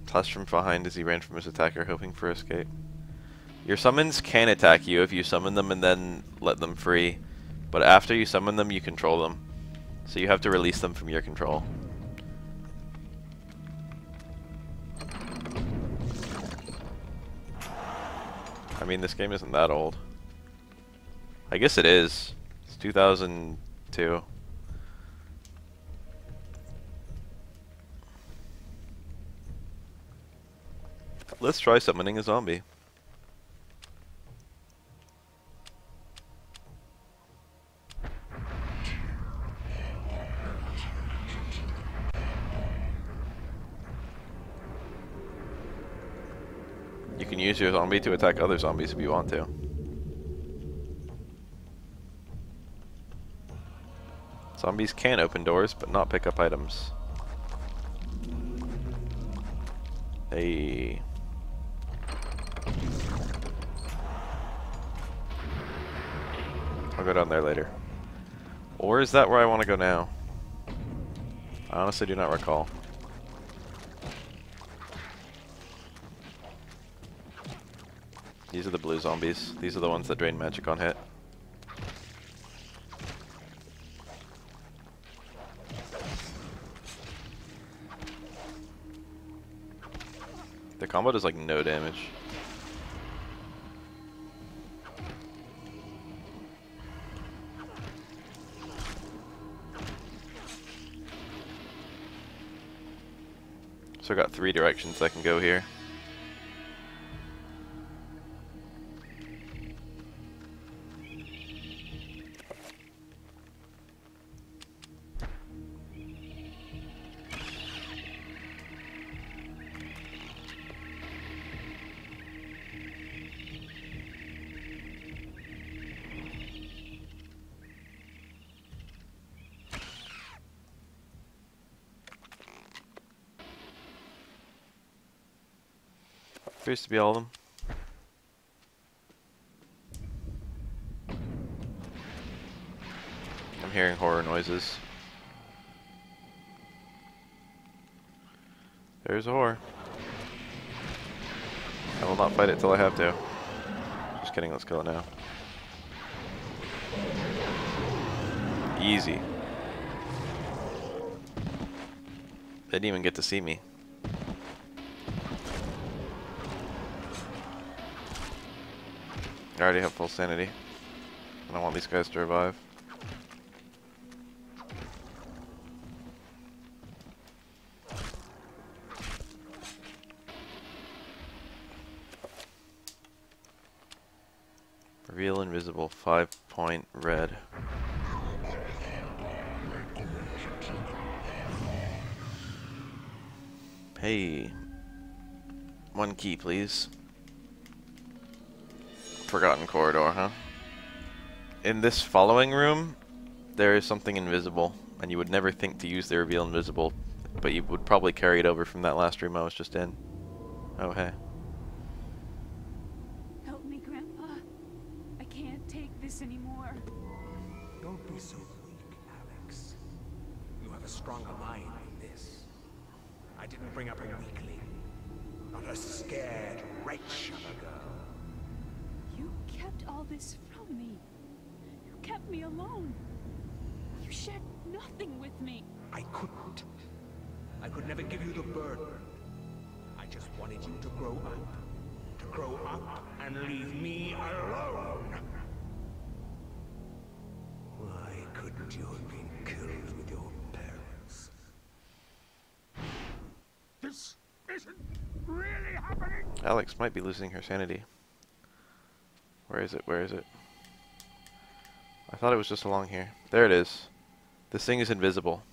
Tossed from behind as he ran from his attacker, hoping for escape. Your summons can attack you if you summon them and then let them free. But after you summon them, you control them. So you have to release them from your control. I mean, this game isn't that old. I guess it is. It's 2002. Let's try summoning a zombie. You can use your zombie to attack other zombies if you want to. Zombies can open doors, but not pick up items. Hey. I'll go down there later. Or is that where I want to go now? I honestly do not recall. These are the blue zombies. These are the ones that drain magic on hit. The combo does like no damage. So I got 3 directions I can go here. Appears to be all of them. I'm hearing horror noises. There's a whore. I will not fight it till I have to. Just kidding, let's kill it now. Easy. They didn't even get to see me. I already have full sanity. I don't want these guys to revive. Reveal invisible 5-point red. Hey. 1 key, please. Forgotten corridor, huh? In this following room, there is something invisible, and you would never think to use the reveal invisible, but you would probably carry it over from that last room I was just in. Oh, hey. Help me, Grandpa. I can't take this anymore. Don't be so weak, Alex. You have a stronger mind than this. I didn't bring up a weakling, not a scared wretch of a girl. You kept all this from me. You kept me alone. You shared nothing with me. I couldn't. I could never give you the burden. I just wanted you to grow up. To grow up and leave me alone. Why couldn't you have been killed with your parents? This isn't really happening. Alex might be losing her sanity. Where is it? Where is it? I thought it was just along here. There it is. This thing is invisible.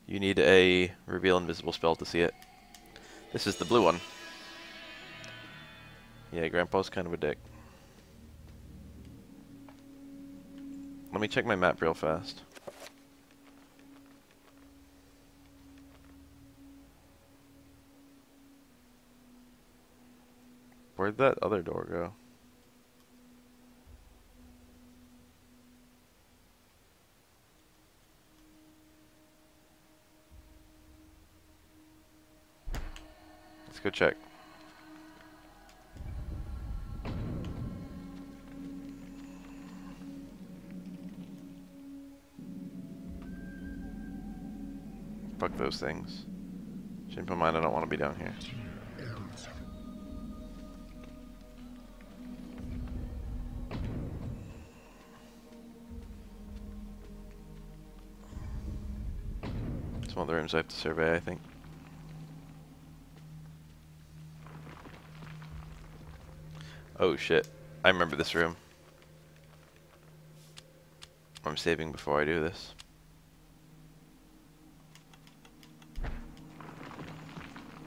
You need a reveal invisible spell to see it. This is the blue one. Yeah, Grandpa's kind of a dick. Let me check my map real fast. Where'd that other door go? Let's go check. Fuck those things. Change my mind, I don't want to be down here. It's one of the rooms I have to survey, I think. Oh shit. I remember this room. I'm saving before I do this.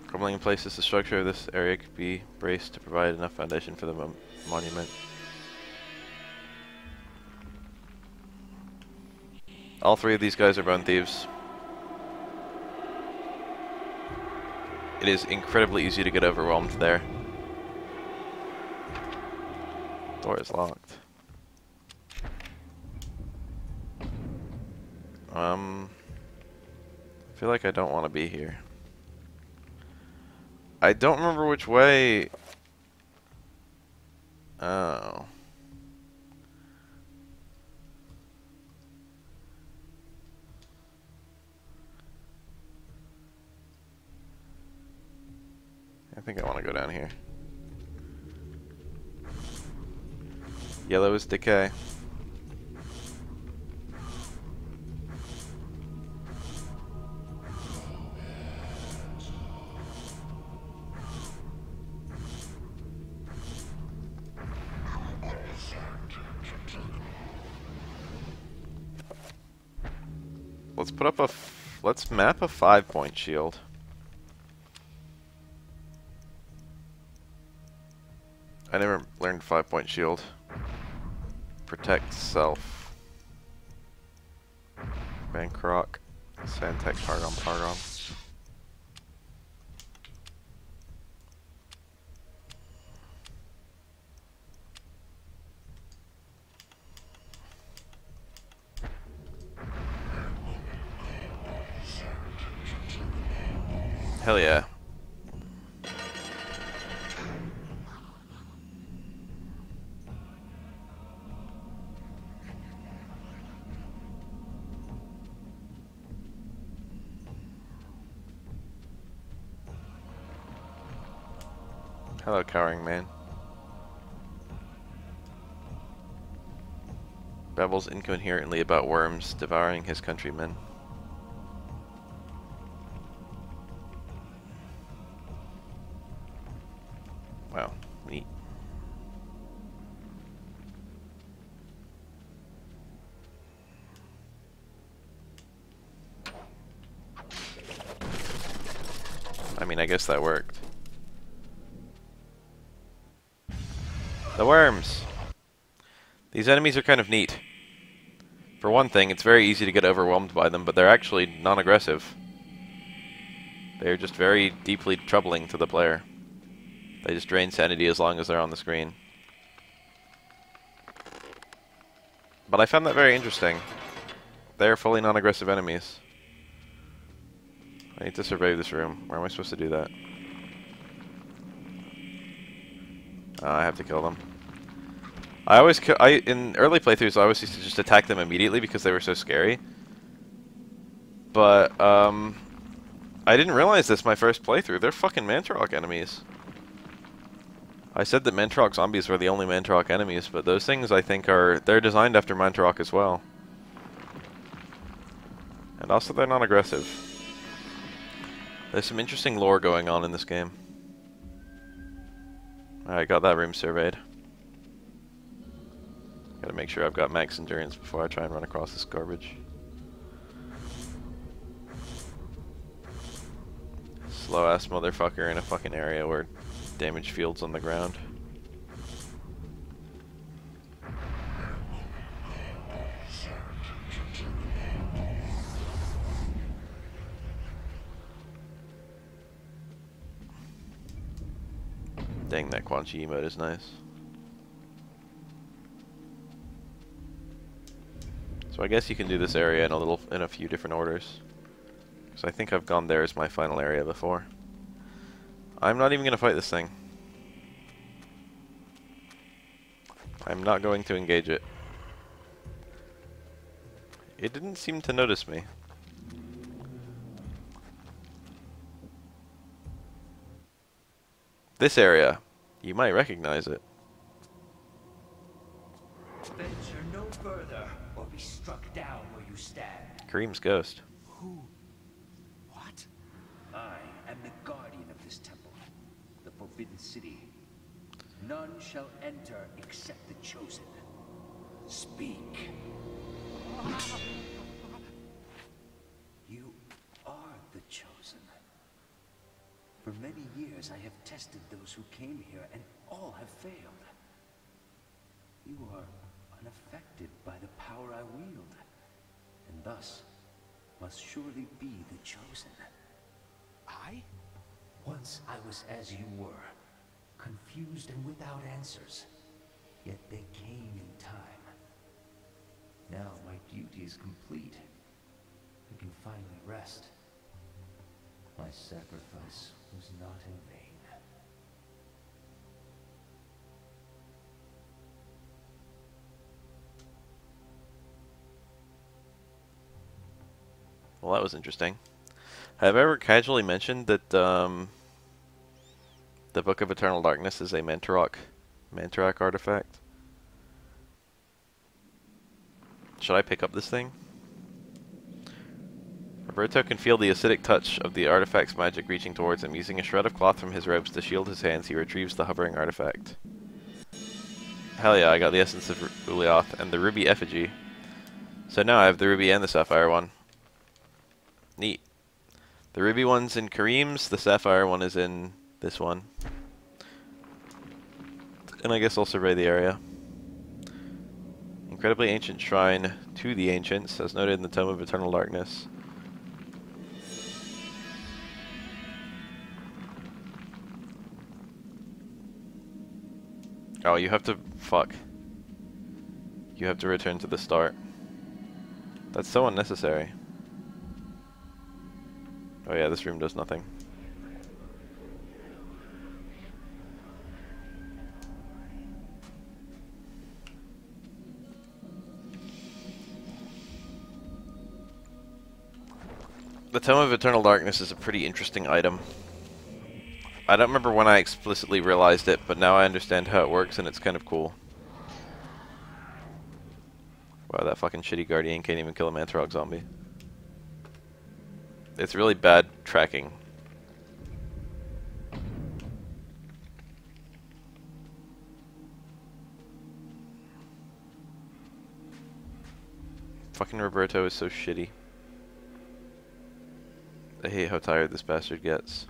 Come crumbling in places, the structure of this area could be braced to provide enough foundation for the monument. All three of these guys are bone thieves. It is incredibly easy to get overwhelmed there. Door is locked. I feel like I don't want to be here. I don't remember which way. Oh. I think I want to go down here. Yellow is decay. Let's put up a. Let's map a 5-point shield. I never learned 5-point shield. Protect self. Bankrock. Sandtech Pargon Pargon. Hell yeah. Hello, cowering man. Babbles incoherently about worms devouring his countrymen. Wow, neat. I mean, I guess that worked. The worms! These enemies are kind of neat. For one thing, it's very easy to get overwhelmed by them, but they're actually non-aggressive. They're just very deeply troubling to the player. They just drain sanity as long as they're on the screen. But I found that very interesting. They're fully non-aggressive enemies. I need to survey this room. Where am I supposed to do that? I have to kill them. In early playthroughs, I always used to just attack them immediately because they were so scary. But, I didn't realize this my first playthrough. They're fucking Mantarok enemies. I said that Mantarok zombies were the only Mantarok enemies, but those things I think they're designed after Mantarok as well. And also they're non-aggressive. There's some interesting lore going on in this game. Alright, got that room surveyed. Gotta make sure I've got max endurance before I try and run across this garbage. Slow ass motherfucker in a fucking area where damaged fields on the ground. Dang, that Quan Chi emote is nice. So I guess you can do this area in a few different orders. Because I think I've gone there as my final area before. I'm not even going to fight this thing. I'm not going to engage it. It didn't seem to notice me. This area. You might recognize it. Venture no further, or be struck down where you stand. Kareem's ghost. Who? What? I am the guardian of this temple, the Forbidden City. None shall enter except the chosen. Speak. You are the chosen. For many years I have tested those who came here, and all have failed. You are unaffected by the power I wield, and thus must surely be the chosen. I? Once I was as you were, confused and without answers. Yet they came in time. Now my duty is complete. I can finally rest. My sacrifice was not in vain. Well, that was interesting. Have I ever casually mentioned that the Book of Eternal Darkness is a Mantarok artifact? Should I pick up this thing? Roberto can feel the acidic touch of the artifact's magic reaching towards him. Using a shred of cloth from his robes to shield his hands, he retrieves the hovering artifact. Hell yeah, I got the essence of Ulioth and the ruby effigy. So now I have the ruby and the sapphire one. Neat. The ruby one's in Kareem's, the sapphire one is in this one. And I guess I'll survey the area. Incredibly ancient shrine to the ancients, as noted in the Tome of Eternal Darkness. Oh, you have to... fuck. You have to return to the start. That's so unnecessary. Oh yeah, this room does nothing. The Tome of Eternal Darkness is a pretty interesting item. I don't remember when I explicitly realized it, but now I understand how it works and it's kind of cool. Wow, that fucking shitty Guardian can't even kill a Mantarok zombie. It's really bad tracking. Fucking Roberto is so shitty. I hate how tired this bastard gets.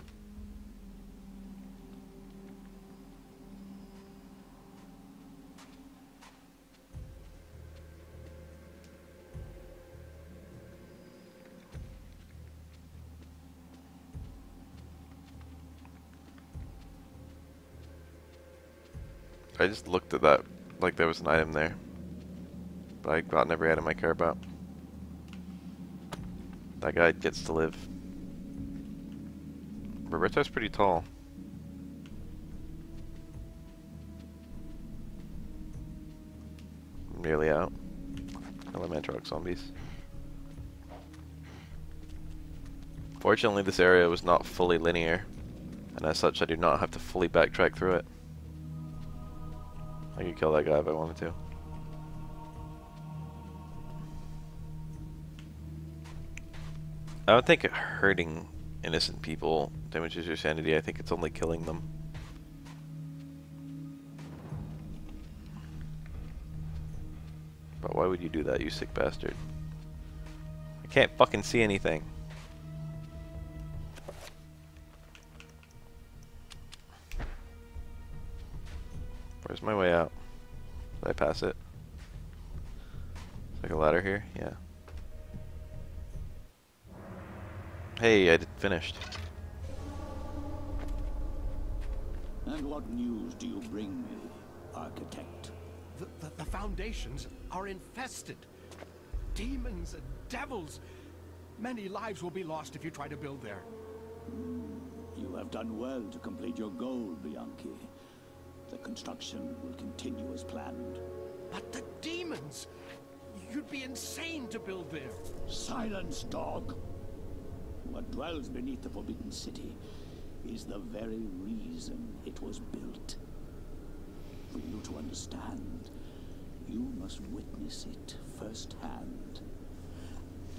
I just looked at that like there was an item there. But I got every item I care about. That guy gets to live. Roberto's pretty tall. I'm nearly out. Hello, Mantarok zombies. Fortunately, this area was not fully linear, and as such, I do not have to fully backtrack through it. I could kill that guy if I wanted to. I don't think hurting innocent people damages your sanity. I think it's only killing them. But why would you do that, you sick bastard? I can't fucking see anything. Where's my way out? Did I pass it? Is like a ladder here? Yeah. Hey, I finished. And what news do you bring me, Architect? The foundations are infested. Demons and devils. Many lives will be lost if you try to build there. You have done well to complete your goal, Bianchi. The construction will continue as planned. But the demons! You'd be insane to build there. Silence, dog! What dwells beneath the Forbidden City is the very reason it was built. For you to understand, you must witness it firsthand.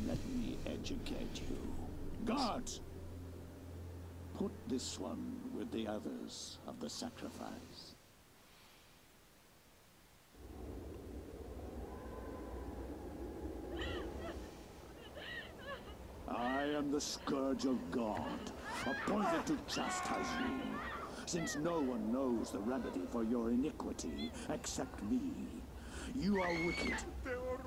Let me educate you. Guards! Put this one with the others of the sacrifice. I am the Scourge of God. appointed to chastise you, since no one knows the remedy for your iniquity except me. You are wicked,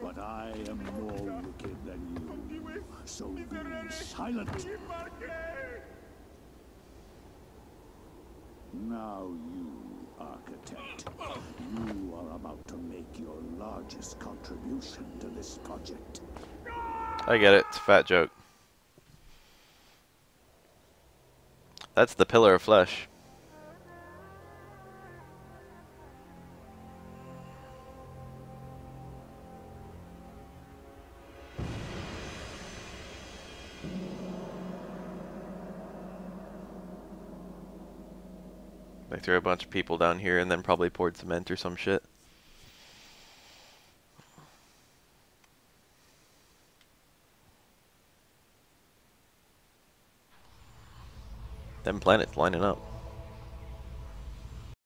but I am more wicked than you. So be silent. Now you, architect, you are about to make your largest contribution to this project. I get it. It's a fat joke. That's the pillar of flesh. They threw a bunch of people down here and then probably poured cement or some shit. Them planets lining up.